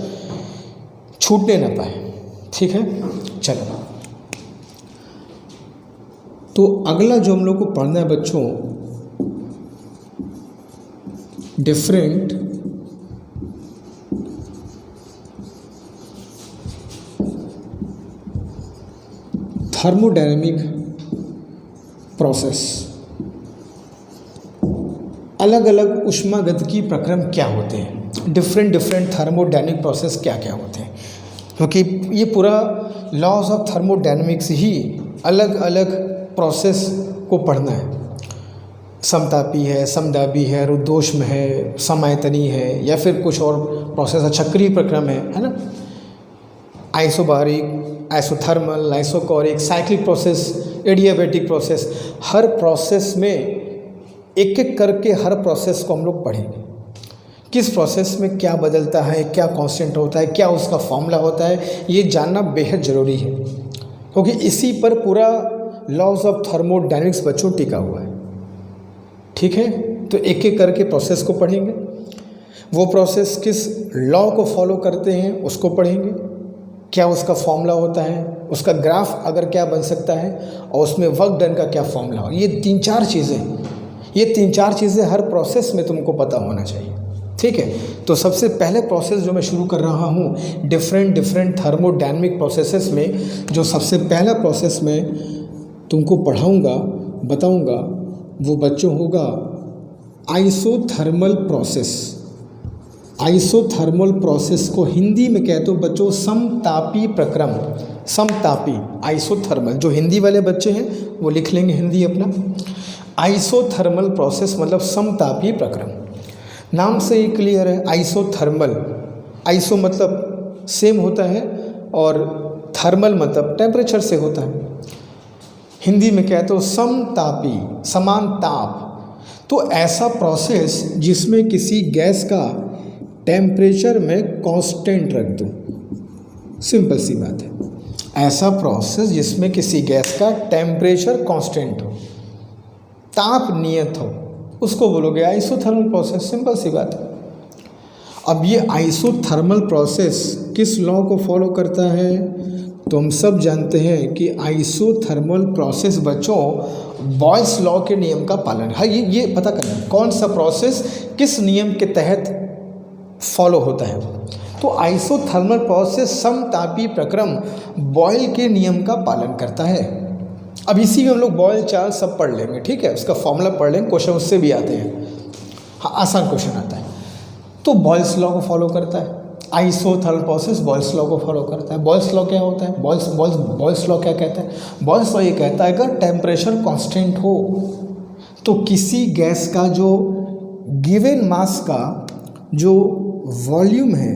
छूटने ना पाए। ठीक है, चलो तो अगला जो हम लोग को पढ़ना है बच्चों, डिफरेंट थर्मोडायनेमिक प्रोसेस, अलग अलग ऊष्मागतिकी प्रक्रम क्या होते हैं, डिफरेंट थर्मोडायनेमिक प्रोसेस क्या क्या होते हैं, क्योंकि ये पूरा लॉज ऑफ थर्मोडायनेमिक्स ही अलग अलग प्रोसेस को पढ़ना है। समतापी है, समदाबी है, रुद्धोष्म है, समायतनी है, या फिर कुछ और प्रोसेस, चक्रीय प्रक्रम है ना, isobaric, isothermal, isochoric, cyclic process, adiabatic process. हर प्रोसेस में एक एक करके हर प्रोसेस को हम लोग पढ़ेंगे। किस प्रोसेस में क्या बदलता है, क्या कांस्टेंट होता है, क्या उसका फॉर्मूला होता है, ये जानना बेहद ज़रूरी है, क्योंकि इसी पर पूरा लॉज ऑफ थर्मोडायनेमिक्स बच्चों टिका हुआ है। ठीक है, तो एक एक करके प्रोसेस को पढ़ेंगे। वो प्रोसेस किस लॉ को फॉलो करते हैं उसको पढ़ेंगे, क्या उसका फॉर्मूला होता है, उसका ग्राफ अगर क्या बन सकता है, और उसमें वर्क डन का क्या फॉर्मूला हो। ये तीन चार चीज़ें हर प्रोसेस में तुमको पता होना चाहिए। ठीक है, तो सबसे पहले प्रोसेस जो मैं शुरू कर रहा हूँ डिफरेंट थर्मोडायनेमिक प्रोसेसेस में, जो सबसे पहला प्रोसेस मैं तुमको पढ़ाऊँगा, बताऊँगा, वो बच्चों होगा आइसोथर्मल प्रोसेस। आइसोथर्मल प्रोसेस को हिंदी में कहते हो बच्चों समतापी प्रक्रम, समतापी आइसोथर्मल। जो हिंदी वाले बच्चे हैं वो लिख लेंगे हिंदी अपना। आइसोथर्मल प्रोसेस मतलब समतापी प्रक्रम, नाम से ही क्लियर है। आइसोथर्मल, आइसो मतलब सेम होता है और थर्मल मतलब टेम्परेचर से होता है। हिंदी में कहते हो समतापी, समान ताप। तो ऐसा प्रोसेस जिसमें किसी गैस का टेम्परेचर में कांस्टेंट रख दूं, सिंपल सी बात है। ऐसा प्रोसेस जिसमें किसी गैस का टेम्परेचर कांस्टेंट हो, ताप नियत हो, उसको बोलोगे आइसोथर्मल प्रोसेस, सिंपल सी बात है। अब ये आइसोथर्मल प्रोसेस किस लॉ को फॉलो करता है, तो हम सब जानते हैं कि आइसोथर्मल प्रोसेस बच्चों बॉयल्स लॉ के नियम का पालन है। ये पता करना कौन सा प्रोसेस किस नियम के तहत फॉलो होता है। तो आइसोथर्मल प्रोसेस समतापी प्रक्रम बॉयल के नियम का पालन करता है। अब इसी में हम लोग बॉयल चार्ल सब पढ़ लेंगे, ठीक है, उसका फॉर्मूला पढ़ लेंगे, क्वेश्चन उससे भी आते हैं, हाँ आसान क्वेश्चन आता है। तो बॉयल्स लॉ को फॉलो करता है आइसोथर्मल प्रोसेस, बॉयल्स लॉ को फॉलो करता है। बॉयल्स लॉ क्या होता है, बॉयल्स लॉ क्या कहता है, बॉयल्स लॉ ये कहता है अगर टेम्परेचर कांस्टेंट हो तो किसी गैस का जो गिवन मास का जो वॉल्यूम है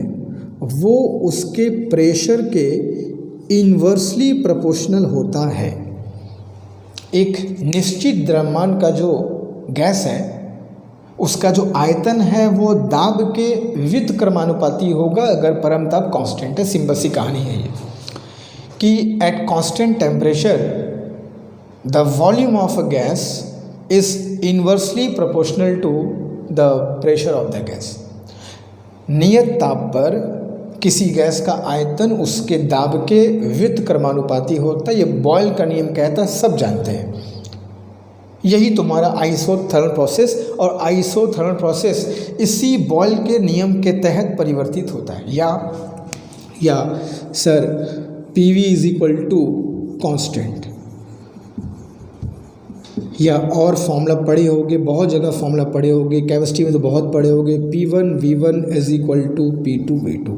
वो उसके प्रेशर के इन्वर्सली प्रोपोर्शनल होता है। एक निश्चित द्रव्यमान का जो गैस है उसका जो आयतन है वो दाब के व्युत्क्रमानुपाती होगा अगर परम ताप कांस्टेंट है। सिंपल सी कहानी है ये कि at constant temperature the volume of a gas is inversely proportional to the pressure of the gas. नियत ताप पर किसी गैस का आयतन उसके दाब के व्युत्क्रमानुपाती होता है। ये बॉयल का नियम कहता है, सब जानते हैं। यही तुम्हारा आइसोथर्मल प्रोसेस, और आइसोथर्मल प्रोसेस इसी बॉयल के नियम के तहत परिवर्तित होता है। या sir PV is equal to constant, या और फॉर्मूला पढ़े होगे, बहुत जगह फॉर्मूला पढ़े होगे, केमिस्ट्री में तो बहुत पढ़े होगे, P1 V1 is equal to P2 V2।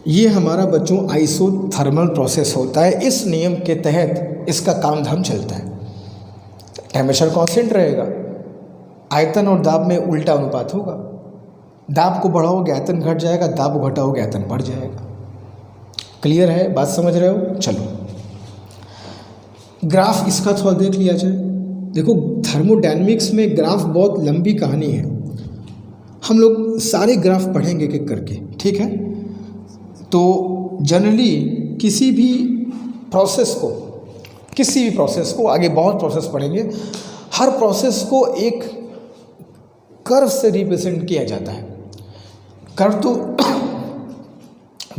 ये हमारा बच्चों आइसोथर्मल प्रोसेस होता है। इस नियम के तहत इसका काम धाम चलता है। टेम्परेचर कांस्टेंट रहेगा, आयतन और दाब में उल्टा अनुपात होगा। दाब को बढ़ाओगे आयतन घट जाएगा, दाब को घटाओगे आयतन बढ़ जाएगा। क्लियर है, बात समझ रहे हो? चलो ग्राफ इसका थोड़ा देख लिया जाए। देखो थर्मोडायनेमिक्स में ग्राफ बहुत लंबी कहानी है, हम लोग सारे ग्राफ पढ़ेंगे एक एक करके, ठीक है। तो जनरली किसी भी प्रोसेस को आगे बहुत प्रोसेस पढ़ेंगे, हर प्रोसेस को एक कर्व से रिप्रेजेंट किया जाता है। कर्व तो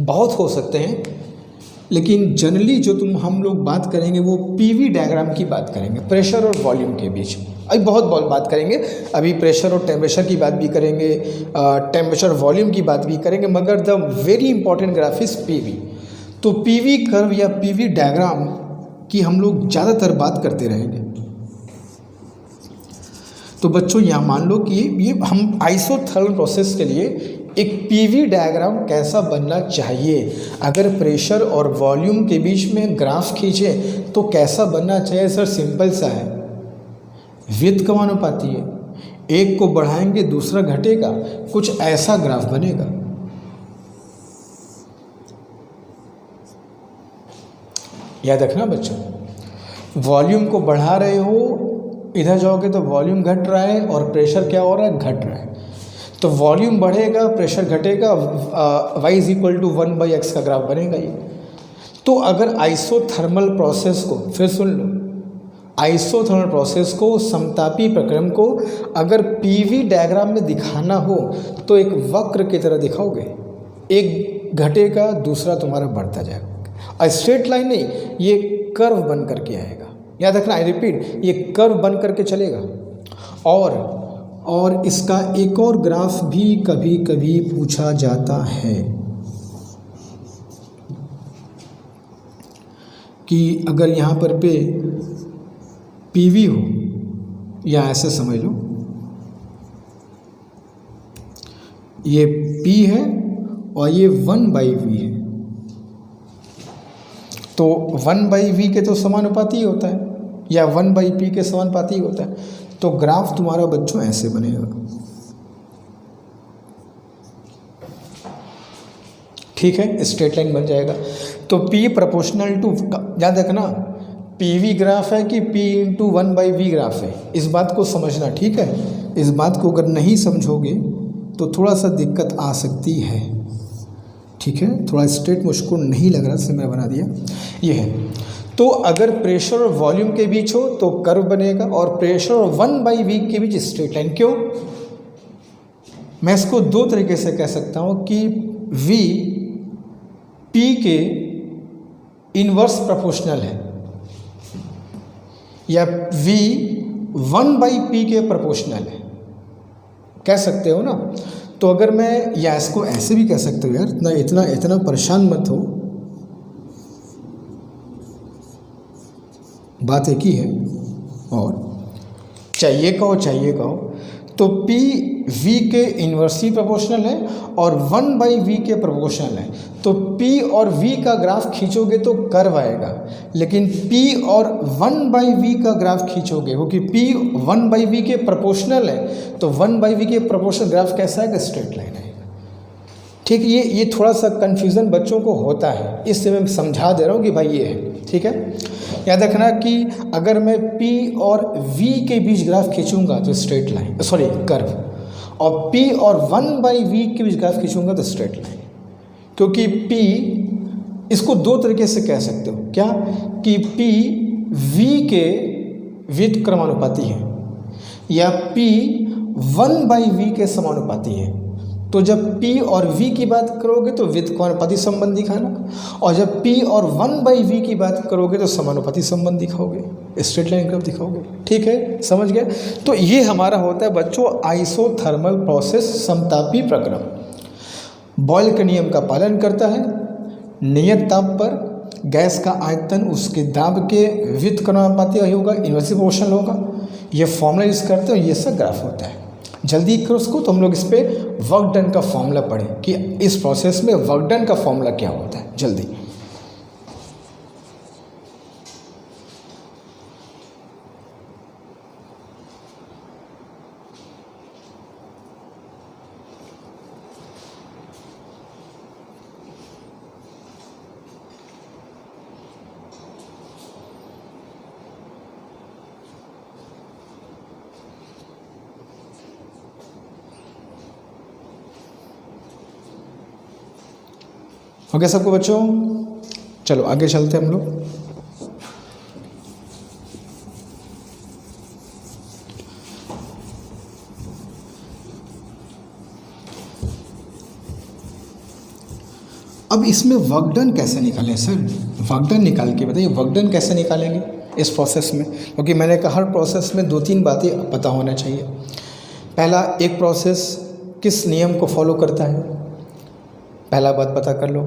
बहुत हो सकते हैं, लेकिन जनरली जो हम लोग बात करेंगे वो PV डायग्राम की बात करेंगे, प्रेशर और वॉल्यूम के बीच। अभी बहुत बात करेंगे, अभी प्रेशर और टेम्परेचर की बात भी करेंगे, टेम्परेचर वॉल्यूम की बात भी करेंगे, मगर the very important graph is PV। तो PV कर्व या PV डायग्राम कि हम लोग ज़्यादातर बात करते रहेंगे। तो बच्चों यहाँ मान लो कि ये हम आइसोथर्मल प्रोसेस के लिए एक पीवी डायग्राम कैसा बनना चाहिए, अगर प्रेशर और वॉल्यूम के बीच में ग्राफ खींचे तो कैसा बनना चाहिए सर? सिंपल सा है, विद समानुपाती है, एक को बढ़ाएंगे दूसरा घटेगा, कुछ ऐसा ग्राफ बनेगा। याद रखना बच्चों, वॉल्यूम को बढ़ा रहे हो, इधर जाओगे तो वॉल्यूम घट रहा है और प्रेशर क्या हो रहा है? घट रहा है। तो वॉल्यूम बढ़ेगा, प्रेशर घटेगा, y is equal to 1/x का ग्राफ बनेगा ये। तो अगर आइसोथर्मल प्रोसेस को, फिर सुन लो, आइसोथर्मल प्रोसेस को, समतापी प्रक्रम को अगर पीवी डायग्राम में दिखाना हो तो एक वक्र की तरह दिखाओगे, एक घटेगा दूसरा तुम्हारा बढ़ता जाएगा। स्ट्रेट लाइन नहीं, ये कर्व बन करके आएगा। याद रखना, आई रिपीट, ये कर्व बन करके चलेगा। और इसका एक और ग्राफ भी कभी कभी पूछा जाता है कि अगर यहाँ पर पे पीवी हो, या ऐसे समझ लो ये P है और ये 1/V है, तो 1/V के तो समानुपाती होता है या 1/P के समानुपाती होता है। तो ग्राफ तुम्हारा बच्चों ऐसे बनेगा, ठीक है, स्ट्रेट लाइन बन जाएगा। तो P प्रोपोर्शनल टू, याद रखना PV ग्राफ है कि P इंटू 1/V ग्राफ है, इस बात को समझना, ठीक है। इस बात को अगर नहीं समझोगे तो थोड़ा सा दिक्कत आ सकती है, ठीक है। थोड़ा स्ट्रेट मुझको नहीं लग रहा, इसलिए मैंने बना दिया ये है। तो अगर प्रेशर और वॉल्यूम के बीच हो तो कर्व बनेगा, और प्रेशर और 1/V के बीच स्ट्रेट लाइन। क्यों? मैं इसको दो तरीके से कह सकता हूँ कि V P के इनवर्स प्रोपोर्शनल है, या V 1/P के प्रोपोर्शनल है, कह सकते हो ना। तो अगर मैं, या इसको ऐसे भी कह सकते हो यार, इतना परेशान मत हो, बात एक ही है। और चाहिए कहो तो P V के इन्वर्सली प्रोपोर्शनल है और 1/V के प्रोपोर्शनल है। तो P और V का ग्राफ खींचोगे तो कर्व आएगा, लेकिन P और 1/V का ग्राफ खींचोगे, क्योंकि P 1/V के प्रोपोर्शनल है, तो 1/V के प्रोपोर्शनल ग्राफ कैसा आएगा? स्ट्रेट लाइन आएगा, ठीक। ये थोड़ा सा कन्फ्यूज़न बच्चों को होता है, इससे मैं समझा दे रहा हूँ कि भाई ये है, ठीक है। याद रखना कि अगर मैं P और V के बीच ग्राफ खींचूंगा तो स्ट्रेट लाइन, सॉरी कर्व, और P और 1/V के बीच ग्राफ खींचूंगा तो स्ट्रेट लाइन। क्योंकि P, इसको दो तरीके से कह सकते हो, क्या कि P V के विद क्रमानुपाती है, या P 1/V के समानुपाती है। तो जब P और V की बात करोगे तो विद क्रमानुपाती संबंध दिखाना, और जब P और 1/V की बात करोगे तो समानुपाती संबंध दिखाओगे, स्ट्रेट लाइन ग्राफ दिखाओगे, ठीक है, समझ गए। तो ये हमारा होता है बच्चों आइसोथर्मल प्रोसेस, समतापी प्रक्रम। बॉयल के नियम का पालन करता है, नियत ताप पर गैस का आयतन उसके दाब के विद क्रमानुपाती होगा, इन्वर्सली प्रोपोर्शनल होगा। ये फॉर्मूला यूज करते हो, ये सब ग्राफ होता है। जल्दी करो उसको, तो हम लोग इस पर वर्क डन का फॉर्मूला पढ़ें कि इस प्रोसेस में वर्क डन का फॉर्मूला क्या होता है, जल्दी। हो गया सबको बच्चों? चलो आगे चलते हैं हम लोग। अब इसमें वर्क डन कैसे निकालें सर? वर्क डन निकाल के बताइए, वर्क डन कैसे निकालेंगे इस प्रोसेस में? क्योंकि मैंने कहा हर प्रोसेस में 2-3 बातें पता होना चाहिए। पहला, एक प्रोसेस किस नियम को फॉलो करता है, पहला बात पता कर लो।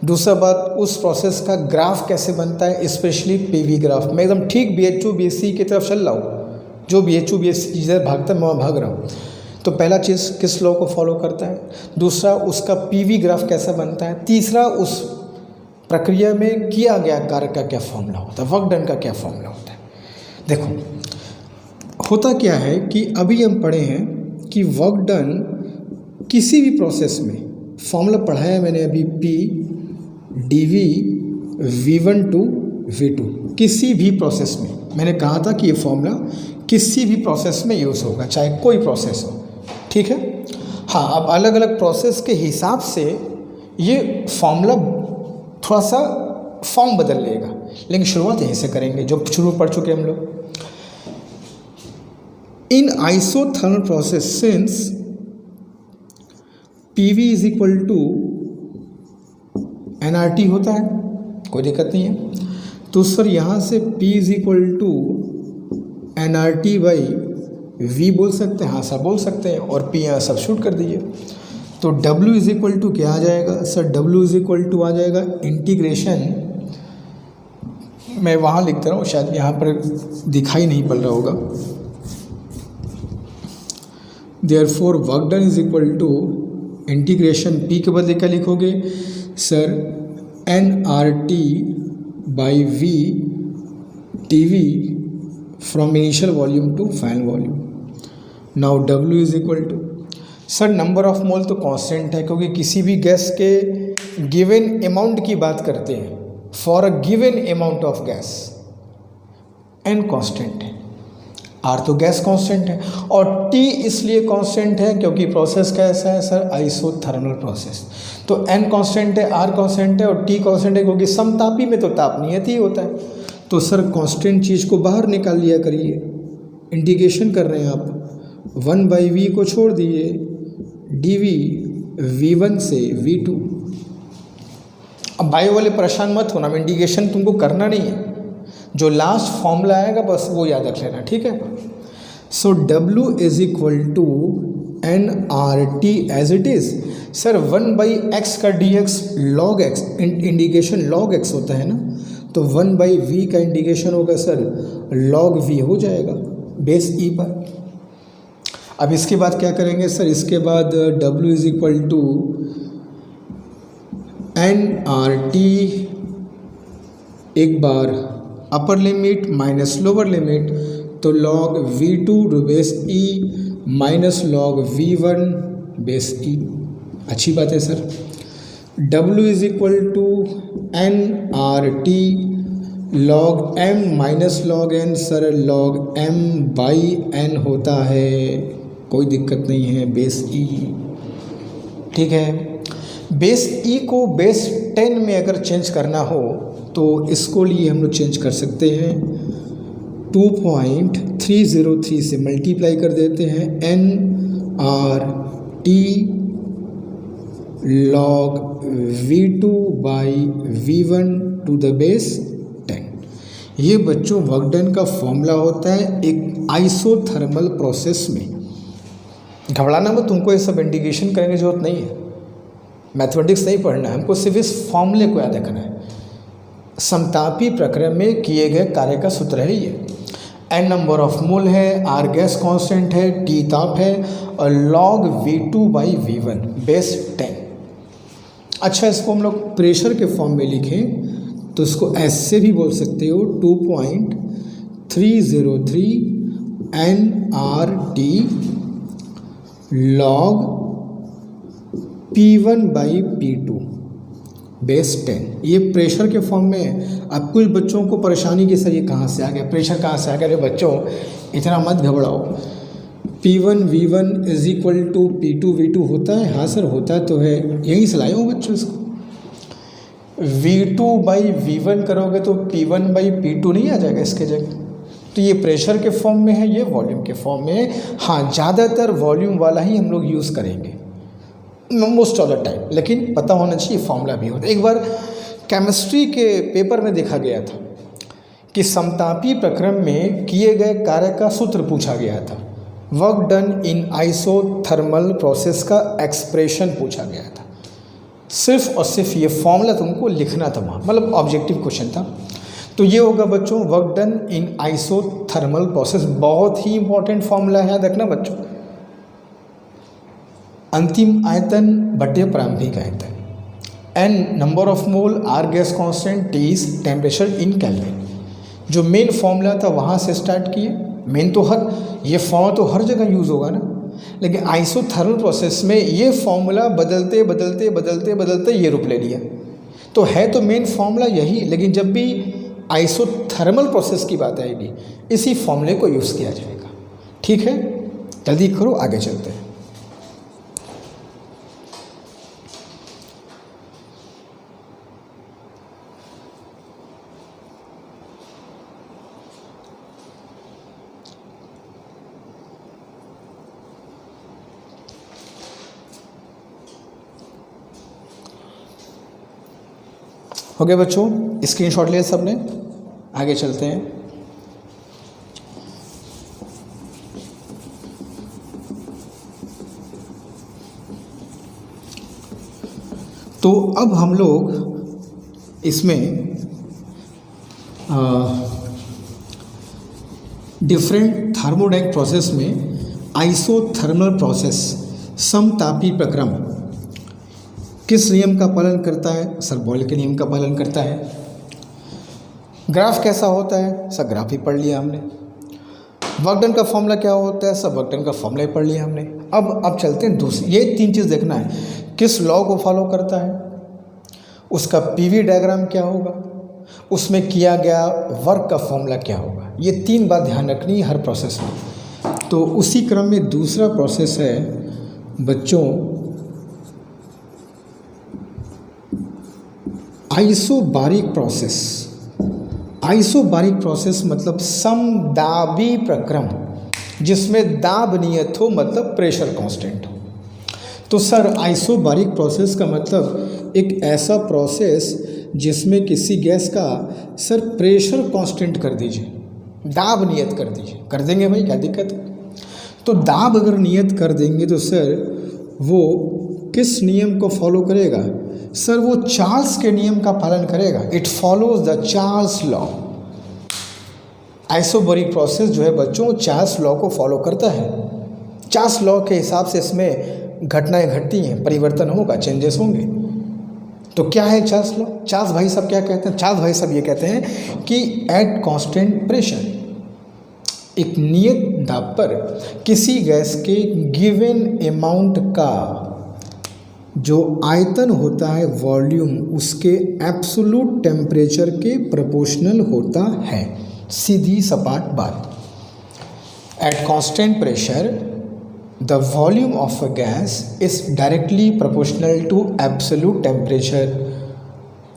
दूसरा बात, उस प्रोसेस का ग्राफ कैसे बनता है, स्पेशली पीवी ग्राफ। मैं एकदम ठीक BHU BSc की तरफ चल रहा हूँ, जो BHU BSc जिधर भागता है मैं वहाँ भाग रहा हूँ। तो पहला चीज़ किस लॉ को फॉलो करता है, दूसरा उसका पीवी ग्राफ कैसा बनता है, तीसरा उस प्रक्रिया में किया गया कार्य का क्या फॉर्मूला होता है, वर्क डन का क्या फॉर्मूला होता है। देखो होता क्या है कि अभी हम पढ़े हैं कि वर्क डन किसी भी प्रोसेस में, फॉर्मूला पढ़ाया मैंने अभी P dV V1 to V2, किसी भी प्रोसेस में मैंने कहा था कि ये फॉर्मूला किसी भी प्रोसेस में यूज़ होगा, चाहे कोई प्रोसेस हो, ठीक है। हाँ, अब अलग अलग प्रोसेस के हिसाब से ये फॉर्मूला थोड़ा सा फॉर्म बदल लेगा, लेकिन शुरुआत यहीं से करेंगे जो शुरू पढ़ चुके हम लोग। In isothermal process since PV is equal to nRT होता है, कोई दिक्कत नहीं है। तो सर यहाँ से P is equal to nRT by V बोल सकते हैं, हाँ सर बोल सकते हैं, और P यहाँ सब्स्टिट्यूट कर दीजिए। तो W इज इक्वल टू क्या आ जाएगा sir, W is equal to आ जाएगा इंटीग्रेशन, मैं वहाँ लिख दे रहा हूँ, शायद यहाँ पर दिखाई नहीं पड़ रहा होगा। Therefore work done is equal to integration P के बदले क्या लिखोगे sir, nRT by V TV from initial volume to final volume. Now W is equal to sir number of mole तो कांस्टेंट है, क्योंकि किसी भी गैस के गिवन अमाउंट की बात करते हैं, for a given amount of gas n constant है, R तो गैस कांस्टेंट है, और T इसलिए कांस्टेंट है क्योंकि प्रोसेस कैसा है सर, आइसोथर्मल प्रोसेस। तो N कांस्टेंट है, R कांस्टेंट है और T कांस्टेंट है, क्योंकि समतापी में तो ताप नियत ही होता है। तो सर कांस्टेंट चीज़ को बाहर निकाल लिया करिए, इंटीग्रेशन कर रहे हैं आप, 1/V को छोड़ दीजिए, dV V1 से V2। अब बायो वाले परेशान मत होना, इंटीग्रेशन तुमको करना नहीं है, जो लास्ट फॉर्मूला आएगा बस वो याद रख लेना, ठीक है। So W is equal to nRT as it is. Sir 1/x का dx log x, integration log x होता है ना, तो 1/v का इंटीग्रेशन होगा सर log v हो जाएगा बेस e पर। अब इसके बाद क्या करेंगे सर, इसके बाद W is equal to nRT, एक बार upper limit minus lower limit, तो log V2 base E minus log V1 base E। अच्छी बात है sir. W is equal to nRT log M minus log N, sir log M by N होता है, कोई दिक्कत नहीं है, बेस E, ठीक है। बेस E को बेस 10 में अगर चेंज करना हो तो इसको लिए हम लोग चेंज कर सकते हैं, 2.303 से मल्टीप्लाई कर देते हैं nRT log V2 by V1 to the base 10। ये बच्चों वर्क डन का फॉर्मूला होता है एक आइसोथर्मल प्रोसेस में। घबराना मत, तुमको ये सब इंटीग्रेशन करने की जरूरत नहीं है, मैथमेटिक्स नहीं पढ़ना है, हमको सिर्फ इस फॉर्मूले को याद रखना है। समतापी प्रक्रिया में किए गए कार्य का सूत्र है ये, n नंबर ऑफ मोल है, R गैस कांस्टेंट है, T ताप है, और log V2 by V1 base 10। अच्छा, इसको हम लोग प्रेशर के फॉर्म में लिखें तो इसको ऐसे भी बोल सकते हो, 2.303 nRT log P1 by P2 base 10। ये प्रेशर के फॉर्म में है। अब कुछ बच्चों को परेशानी कि सर ये कहाँ से आ गया, प्रेशर कहाँ से आ गया। अरे बच्चों इतना मत घबराओ, P1 V1 is equal to P2 V2 होता है, हाँ सर होता तो है, यहीं से लाए हो बच्चों इसको। V2 बाई V1 करोगे तो P1 बाई P2 नहीं आ जाएगा इसके जगह। तो ये प्रेशर के फॉर्म में है, ये वॉल्यूम के फॉर्म में है। हाँ, ज़्यादातर वॉल्यूम वाला ही हम लोग यूज़ करेंगे मोस्ट ऑफ द टाइम, लेकिन पता होना चाहिए फॉर्मूला भी होता है। एक बार केमिस्ट्री के पेपर में देखा गया था कि समतापी प्रक्रम में किए गए कार्य का सूत्र पूछा गया था, work done in isothermal process का एक्सप्रेशन पूछा गया था। सिर्फ और सिर्फ ये फॉर्मूला तुमको लिखना था वहाँ, मतलब ऑब्जेक्टिव क्वेश्चन था। तो ये होगा बच्चों work done in isothermal process. बहुत ही इंपॉर्टेंट फॉर्मूला है, याद रखना बच्चों। अंतिम आयतन बटे प्रारंभिक आयतन, N number of mole, R gas constant, T is temperature in Kelvin. जो मेन फॉर्मूला था वहाँ से स्टार्ट किए। मेन तो ये फॉर्मूला तो हर जगह यूज़ होगा ना, लेकिन आइसोथर्मल प्रोसेस में ये फॉर्मूला बदलते बदलते बदलते बदलते ये रूप ले लिया। तो है तो मेन फॉर्मूला यही, लेकिन जब भी आइसोथर्मल प्रोसेस की बात आएगी इसी फॉर्मूले को यूज़ किया जाएगा। ठीक है, जल्दी करो, आगे चलते हैं। हो गया बच्चों, स्क्रीनशॉट लिया सबने, आगे चलते हैं। तो अब हम लोग इसमें डिफरेंट थर्मोडायनेमिक प्रोसेस में आइसोथर्मल प्रोसेस समतापी प्रक्रम किस नियम का पालन करता है? सर बॉयल के नियम का पालन करता है। ग्राफ कैसा होता है? सर ग्राफ ही पढ़ लिया हमने। वर्क डन का फॉर्मूला क्या होता है? सब वर्क डन का फॉर्मूला ही पढ़ लिया हमने। अब चलते हैं दूसरी, ये तीन चीज़ देखना है, किस लॉ को फॉलो करता है, उसका पीवी डायग्राम क्या होगा, उसमें किया गया वर्क का फॉर्मूला क्या होगा। ये तीन बात ध्यान रखनी है हर प्रोसेस में। तो उसी क्रम में दूसरा प्रोसेस है बच्चों आइसोबारिक प्रोसेस। आइसोबारिक प्रोसेस मतलब समदाबी प्रक्रम, जिसमें दाब नियत हो, मतलब प्रेशर कांस्टेंट हो। तो सर आइसोबारिक प्रोसेस का मतलब एक ऐसा प्रोसेस जिसमें किसी गैस का सर प्रेशर कांस्टेंट कर दीजिए, दाब नियत कर दीजिए। कर देंगे भाई, क्या दिक्कत है? तो दाब अगर नियत कर देंगे तो सर वो किस नियम को फॉलो करेगा? सर वो चार्ल्स के नियम का पालन करेगा। It follows the Charles law. Isobaric process जो है बच्चों चार्ल्स लॉ को फॉलो करता है। चार्ल्स लॉ के हिसाब से इसमें घटनाएं घटती हैं, परिवर्तन होगा, चेंजेस होंगे। तो क्या है चार्ल्स लॉ? चार्ल्स भाई साहब क्या कहते हैं? चार्ल्स भाई साहब ये कहते हैं कि एट कांस्टेंट प्रेशर, एक नियत दाब पर किसी गैस के गिवन अमाउंट का जो आयतन होता है, वॉल्यूम, उसके एब्सोल्यूट टेम्परेचर के प्रोपोर्शनल होता है। सीधी सपाट बात। At constant pressure the volume of a gas is directly proportional to absolute temperature.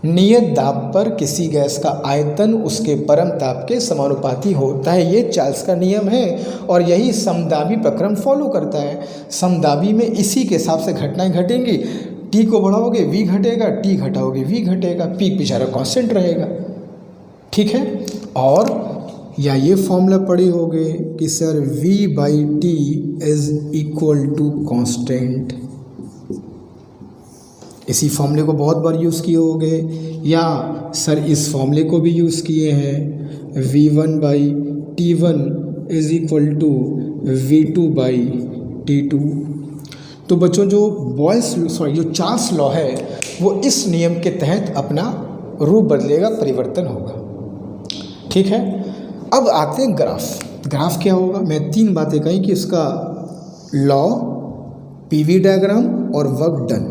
नियत दाब पर किसी गैस का आयतन उसके परम ताप के समानुपाती होता है। ये चार्ल्स का नियम है और यही समदाबी प्रक्रम फॉलो करता है। समदाबी में इसी के हिसाब से घटनाएं घटेंगी। टी को बढ़ाओगे वी घटेगा, टी घटाओगे वी घटेगा, पी बेचारा कांस्टेंट रहेगा। ठीक है, और या ये फॉर्मूला पढ़े होगे कि sir V by T is equal to constant. इसी फॉर्मूले को बहुत बार यूज़ किए होंगे, या सर इस फॉर्मूले को भी यूज़ किए हैं, V1 by T1 is equal to V2 by T2। तो बच्चों जो जो चार्ल्स लॉ है वो इस नियम के तहत अपना रूप बदलेगा, परिवर्तन होगा। ठीक है, अब आते हैं ग्राफ। ग्राफ क्या होगा? मैं तीन बातें कही कि इसका लॉ, पीवी डायग्राम और वर्क डन।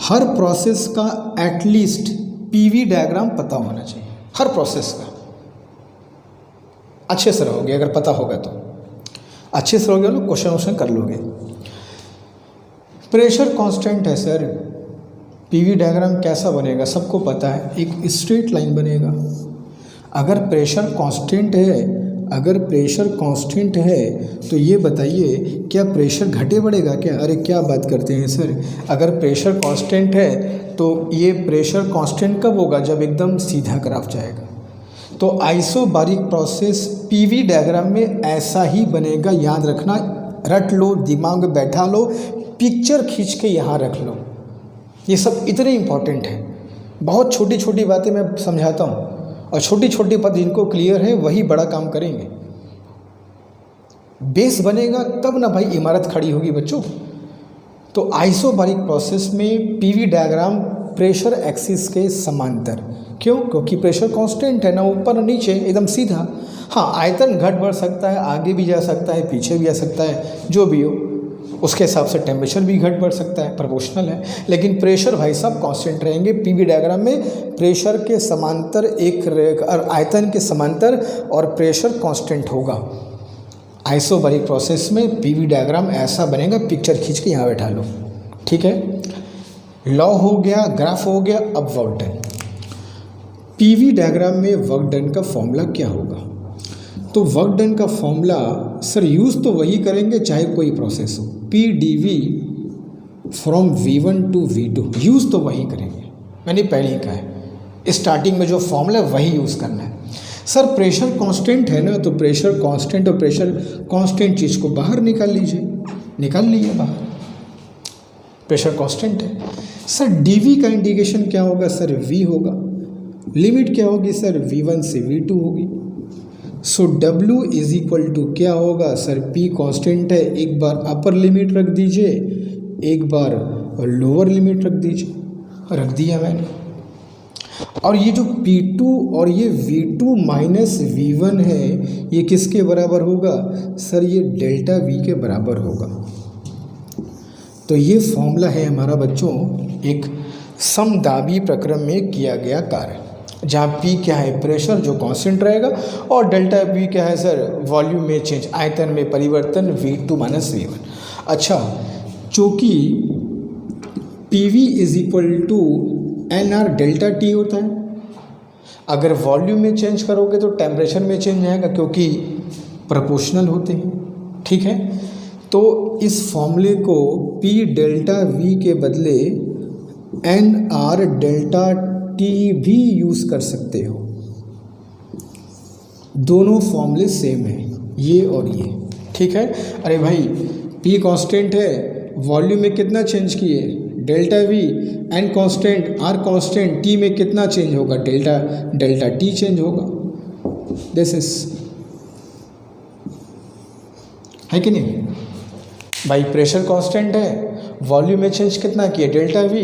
हर प्रोसेस का एटलीस्ट पीवी डायग्राम पता होना चाहिए, हर प्रोसेस का। अच्छे से रहोगे, अगर पता होगा तो अच्छे से रहोगे, लोग क्वेश्चन कर लोगे। प्रेशर कांस्टेंट है सर, पीवी डायग्राम कैसा बनेगा? सबको पता है, एक स्ट्रेट लाइन बनेगा। अगर प्रेशर कांस्टेंट है, तो ये बताइए क्या प्रेशर घटे बढ़ेगा क्या? अरे क्या बात करते हैं सर, अगर प्रेशर कांस्टेंट है तो ये प्रेशर कांस्टेंट कब होगा? जब एकदम सीधा ग्राफ जाएगा। तो आइसोबारिक प्रोसेस पीवी डायग्राम में ऐसा ही बनेगा, याद रखना, रट लो, दिमाग में बैठा लो, पिक्चर खींच के यहाँ रख लो। ये सब इतने इम्पॉर्टेंट है। बहुत छोटी छोटी बातें मैं समझाता हूँ और छोटी छोटी बात जिनको क्लियर है वही बड़ा काम करेंगे। बेस बनेगा तब ना भाई इमारत खड़ी होगी बच्चों। तो आइसोबारिक प्रोसेस में पीवी डायग्राम प्रेशर एक्सिस के समांतर, क्यों? क्योंकि प्रेशर कांस्टेंट है ना, ऊपर ना नीचे, एकदम सीधा। हाँ, आयतन घट बढ़ सकता है, आगे भी जा सकता है, पीछे भी आ सकता है, जो भी हो उसके हिसाब से टेम्परेचर भी घट बढ़ सकता है, प्रोपोर्शनल है। लेकिन प्रेशर भाई साहब कांस्टेंट रहेंगे। पीवी डायग्राम में प्रेशर के समांतर एक और आयतन के समांतर और प्रेशर कांस्टेंट होगा। आइसोबारिक प्रोसेस में पीवी डायग्राम ऐसा बनेगा, पिक्चर खींच के यहाँ बैठा लो, ठीक है। लॉ हो गया, ग्राफ हो गया, अब वर्क डन। पीवी डायग्राम में वर्क डन का फॉर्मूला क्या होगा? तो वर्क डन का फॉर्मूला सर यूज़ तो वही करेंगे चाहे कोई प्रोसेस हो, P D V from V1 to V2, use तो वही करेंगे। मैंने पहले ही कहा है, स्टार्टिंग में जो फॉर्मूला है वही यूज़ करना है। सर प्रेशर कांस्टेंट है ना, तो प्रेशर कांस्टेंट और प्रेशर कांस्टेंट चीज़ को बाहर निकाल लीजिए, निकाल लीजिए बाहर, प्रेशर कांस्टेंट है। सर डीवी का इंडिकेशन क्या होगा? सर V होगा। लिमिट क्या होगी? सर V1 से V2 होगी। सो W इज इक्वल टू क्या होगा? सर P कांस्टेंट है, एक बार अपर लिमिट रख दीजिए, एक बार लोअर लिमिट रख दीजिए, रख दिया मैंने। और ये जो P2 और ये V2 माइनस V1 है, ये किसके बराबर होगा? सर ये डेल्टा V के बराबर होगा। तो ये फॉर्मूला है हमारा बच्चों एक समदाबी प्रक्रम में किया गया कार्य, जहाँ P क्या है? प्रेशर जो कांस्टेंट रहेगा, और डेल्टा V क्या है? सर वॉल्यूम में चेंज, आयतन में परिवर्तन, V2 माइनस V1। अच्छा, चूँकि PV is equal to NR delta T होता है। अगर वॉल्यूम में चेंज करोगे तो टेम्परेचर में चेंज आएगा, क्योंकि प्रोपोर्शनल होते हैं, ठीक है। तो इस फॉर्मूले को P डेल्टा V के बदले NR डेल्टा T भी यूज़ कर सकते हो। दोनों फॉर्मूले सेम है, ये और ये, ठीक है। अरे भाई P कांस्टेंट है, वॉल्यूम में कितना चेंज किए? Delta V, N constant, R constant, T में कितना चेंज होगा? डेल्टा T चेंज होगा। दिस इज है कि नहीं भाई? प्रेशर कांस्टेंट है, वॉल्यूम में चेंज कितना किए? डेल्टा V,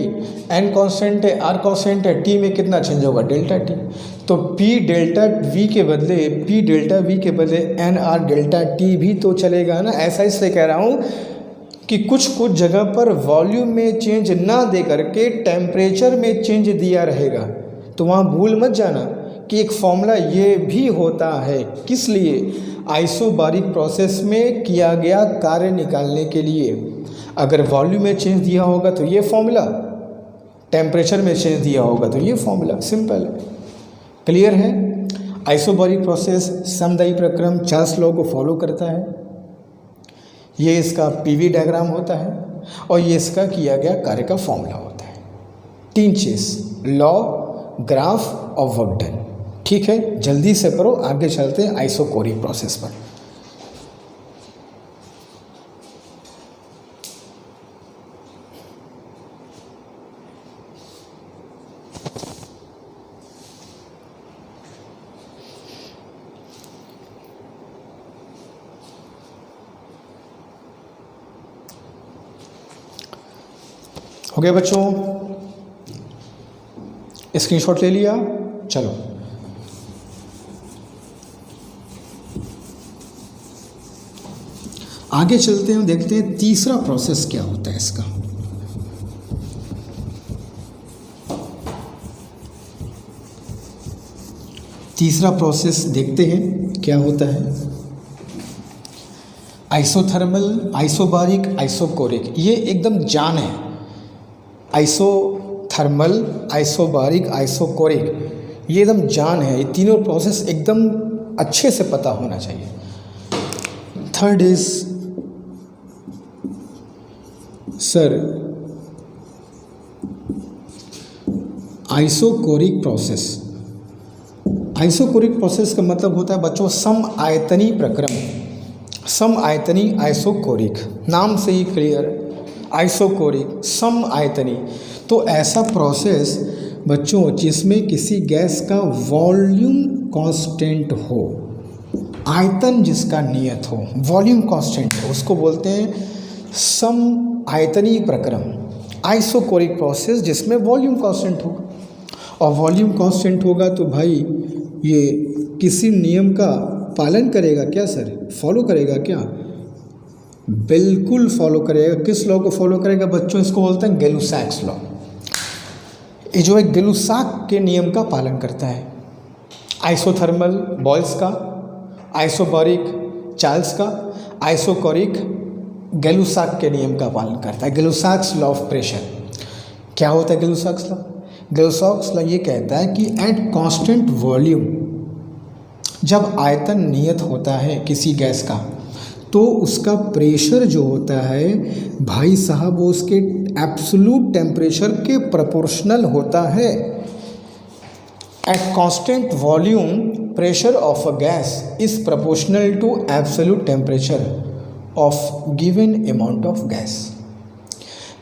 N कांस्टेंट है, R कांस्टेंट है, T में कितना चेंज होगा? Delta T। तो P डेल्टा V के बदले NR डेल्टा T भी तो चलेगा ना। ऐसा इसलिए कह रहा हूँ कि कुछ जगह पर वॉल्यूम में चेंज ना दे करके टेम्परेचर में चेंज दिया रहेगा, तो वहाँ भूल मत जाना कि एक फॉर्मूला ये भी होता है। किस लिए? आइसोबारिक प्रोसेस में किया गया कार्य निकालने के लिए। अगर वॉल्यूम में चेंज दिया होगा तो ये फॉर्मूला, टेम्परेचर में चेंज दिया होगा तो ये फॉर्मूला, सिंपल है। क्लियर है? आइसोबारिक प्रोसेस समदायी प्रक्रम चार्ल्स लॉ को फॉलो करता है। ये इसका पीवी डायग्राम होता है और ये इसका किया गया कार्य का फॉर्मूला होता है। 3 चीज़, लॉ, ग्राफ और वर्क डन, ठीक है। जल्दी से करो, आगे चलते हैं आइसोकोरिक प्रोसेस पर। हो गया बच्चों? स्क्रीनशॉट ले लिया? चलो आगे चलते हैं, देखते हैं तीसरा प्रोसेस क्या होता है इसका। तीसरा प्रोसेस देखते हैं क्या होता है। आइसोथर्मल, आइसोबारिक, आइसोकोरिक, ये एकदम जान है। आइसोथर्मल, आइसोबारिक, आइसोकोरिक, ये एकदम जान है। ये तीनों प्रोसेस एकदम अच्छे से पता होना चाहिए। Third is sir isochoric process. Isochoric process का मतलब होता है बच्चों सम आयतनी प्रक्रम, सम आयतनी आइसोकोरिक। नाम से ही क्लियर है, आइसोकोरिक, सम आयतनी। तो ऐसा प्रोसेस बच्चों जिसमें किसी गैस का वॉल्यूम कांस्टेंट हो, आयतन जिसका नियत हो, वॉल्यूम कांस्टेंट हो, उसको बोलते हैं सम आयतनीय प्रक्रम, आइसोकोरिक प्रोसेस जिसमें वॉल्यूम कांस्टेंट होगा। और वॉल्यूम कांस्टेंट होगा तो भाई ये किसी नियम का पालन करेगा क्या सर, फॉलो करेगा क्या? बिल्कुल फॉलो करेगा। किस लॉ को फॉलो करेगा बच्चों? इसको बोलते हैं गै-लुसाक्स लॉ। ये जो है गै-लुसाक के नियम का पालन करता है। आइसोथर्मल बॉयल्स का, आइसोबारिक चार्ल्स का, आइसोकोरिक गै-लुसाक के नियम का पालन करता है। गै-लुसाक्स लॉ ऑफ प्रेशर। क्या होता है गै-लुसाक्स लॉ? गै-लुसाक्स लॉ ये कहता है कि एट कांस्टेंट वॉल्यूम, जब आयतन नियत होता है किसी गैस का, तो उसका प्रेशर जो होता है भाई साहब वो उसके एब्सोल्यूट टेम्परेचर के प्रोपोर्शनल होता है। At constant volume pressure of a gas is proportional to absolute temperature of given amount of gas.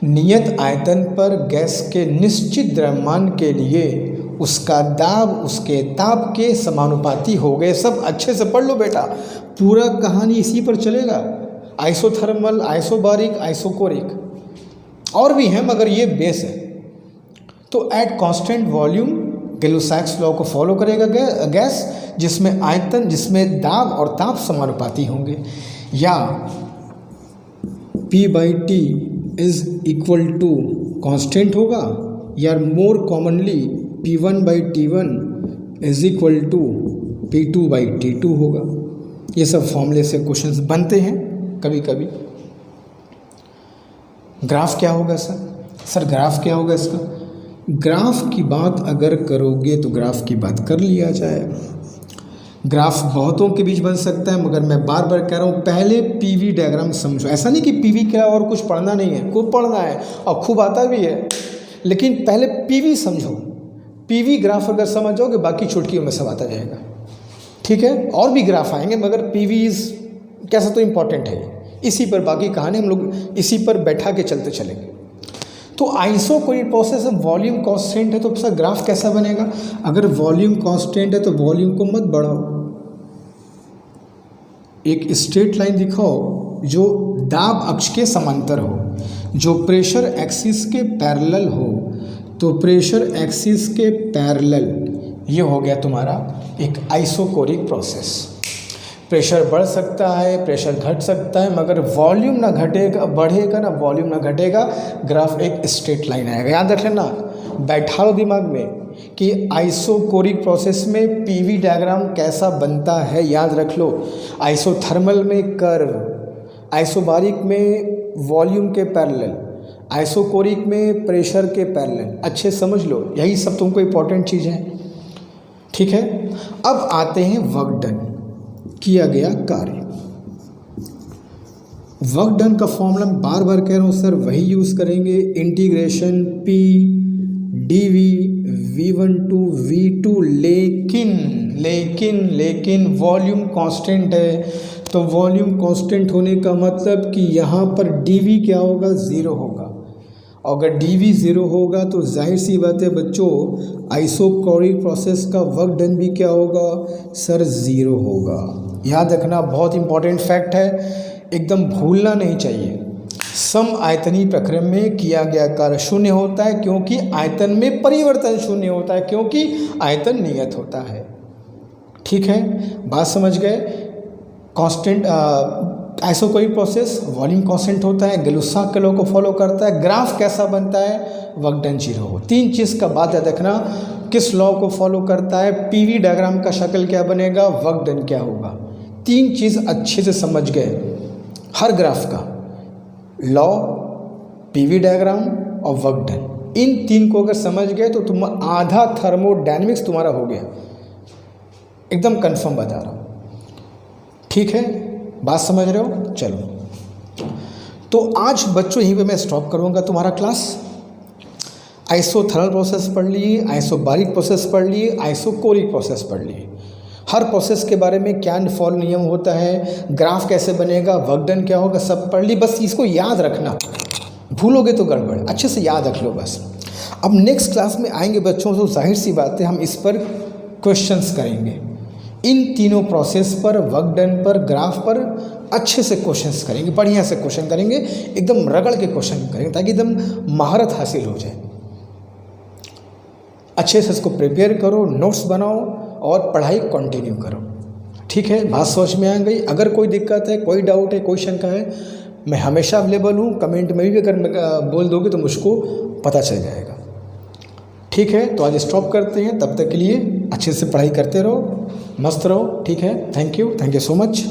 नियत आयतन पर गैस के निश्चित द्रव्यमान के लिए उसका दाब उसके ताप के समानुपाती हो गए। सब अच्छे से पढ़ लो बेटा, पूरा कहानी इसी पर चलेगा। आइसोथर्मल, आइसोबारिक, आइसोकोरिक और भी हैं मगर ये बेस है। तो एट कांस्टेंट वॉल्यूम गै-लुसाक्स लॉ को फॉलो करेगा गैस जिसमें आयतन, जिसमें दाब और ताप समानुपाती होंगे। या P/T is equal to constant होगा, या more commonly P1/T1 is equal to P2/T2 होगा। ये सब फॉर्मूले से क्वेश्चंस बनते हैं कभी कभी। ग्राफ क्या होगा सर? सर ग्राफ क्या होगा इसका? ग्राफ की बात अगर करोगे तो ग्राफ की बात कर लिया जाए। ग्राफ बहुतों के बीच बन सकता है, मगर मैं बार बार कह रहा हूँ पहले पीवी डायग्राम समझो। ऐसा नहीं कि पीवी क्या और कुछ पढ़ना नहीं है, खूब पढ़ना है और खूब आता भी है, लेकिन पहले पीवी समझो। पीवी ग्राफ अगर समझ जाओगे बाकी चुटकियों में सब आता जाएगा। ठीक है, और भी ग्राफ आएंगे मगर पीवी कैसा तो इम्पॉर्टेंट है। इसी पर बाकी कहानी हम लोग इसी पर बैठा के चलते चलेंगे। तो आइसोकोरिक प्रोसेस में वॉल्यूम कांस्टेंट है, तो सर ग्राफ कैसा बनेगा? अगर वॉल्यूम कांस्टेंट है तो वॉल्यूम को मत बढ़ाओ, एक स्ट्रेट लाइन दिखाओ जो दाब अक्ष के समांतर हो, जो प्रेशर एक्सिस के पैरेलल हो। तो प्रेशर एक्सिस के पैरेलल, ये हो गया तुम्हारा एक आइसोकोरिक प्रोसेस। प्रेशर बढ़ सकता है, प्रेशर घट सकता है, मगर वॉल्यूम ना घटेगा, बढ़ेगा ना वॉल्यूम ना घटेगा। ग्राफ एक स्ट्रेट लाइन आएगा। याद रख लेना, बैठा लो दिमाग में कि आइसोकोरिक प्रोसेस में पीवी डायग्राम कैसा बनता है। याद रख लो, आइसोथर्मल में कर्व, आइसोबारिक में वॉल्यूम के पैरेलल, आइसोकोरिक में प्रेशर के पैरेलल। अच्छे समझ लो, यही सब तुमको इम्पोर्टेंट चीज़ है। ठीक है, अब आते हैं वर्क डन, किया गया कार्य। वर्क डन का फॉर्मूला मैं बार बार कह रहा हूँ सर, वही यूज़ करेंगे। Integration P dV V1 to V2, लेकिन वॉल्यूम कांस्टेंट है। तो वॉल्यूम कांस्टेंट होने का मतलब कि यहाँ पर dV क्या होगा? 0 होगा। अगर dV 0 होगा तो जाहिर सी बात है बच्चों, आइसोकोरिक प्रोसेस का वर्क डन भी क्या होगा सर? 0 होगा। याद रखना, बहुत इंपॉर्टेंट फैक्ट है, एकदम भूलना नहीं चाहिए। सम आयतनीय प्रक्रम में किया गया कार्य शून्य होता है, क्योंकि आयतन में परिवर्तन शून्य होता है, क्योंकि आयतन नियत होता है। ठीक है, बात समझ गए? Constant isochoric process volume constant होता है, गै-लुसाक के लॉ को फॉलो करता है। ग्राफ कैसा बनता है? वर्क डन 0 हो। 3 चीज़ का बात याद रखना, किस लॉ को फॉलो करता है, पीवी डायग्राम का शक्ल क्या बनेगा, वर्क डन क्या होगा। 3 चीज़ अच्छे से समझ गए। हर ग्राफ का लॉ, पीवी डायग्राम और वर्क डन, इन 3 को अगर समझ गए तो तुम आधा थर्मोडायनेमिक्स तुम्हारा हो गया। एकदम कंफर्म बता रहा हूँ। ठीक है, बात समझ रहे हो? चलो, तो आज बच्चों यहीं पे मैं स्टॉप करूँगा तुम्हारा क्लास। आइसोथर्मल प्रोसेस पढ़ लिए, आइसोबारिक प्रोसेस पढ़ लिए, आइसोकोरिक प्रोसेस पढ़ लिए। हर प्रोसेस के बारे में क्या फॉलो नियम होता है, ग्राफ कैसे बनेगा, वर्क डन क्या होगा, सब पढ़ ली। बस इसको याद रखना, भूलोगे तो गड़बड़, अच्छे से याद रख लो बस। अब नेक्स्ट क्लास में आएंगे बच्चों, तो जाहिर सी बात है हम इस पर क्वेश्चंस करेंगे, इन तीनों प्रोसेस पर, वर्क डन पर, ग्राफ पर अच्छे से क्वेश्चंस करेंगे, बढ़िया से क्वेश्चन करेंगे, एकदम रगड़ के क्वेश्चन करेंगे ताकि एकदम महारत हासिल हो जाए। अच्छे से इसको प्रिपेयर करो, नोट्स बनाओ और पढ़ाई कंटिन्यू करो। ठीक है, बात समझ में आ गई? अगर कोई दिक्कत है, कोई डाउट है, कोई शंका है, मैं हमेशा अवेलेबल हूँ। कमेंट में भी अगर बोल दोगे तो मुझको पता चल जाएगा। ठीक है, तो आज स्टॉप करते हैं। तब तक के लिए अच्छे से पढ़ाई करते रहो, मस्त रहो। ठीक है, थैंक यू सो मच।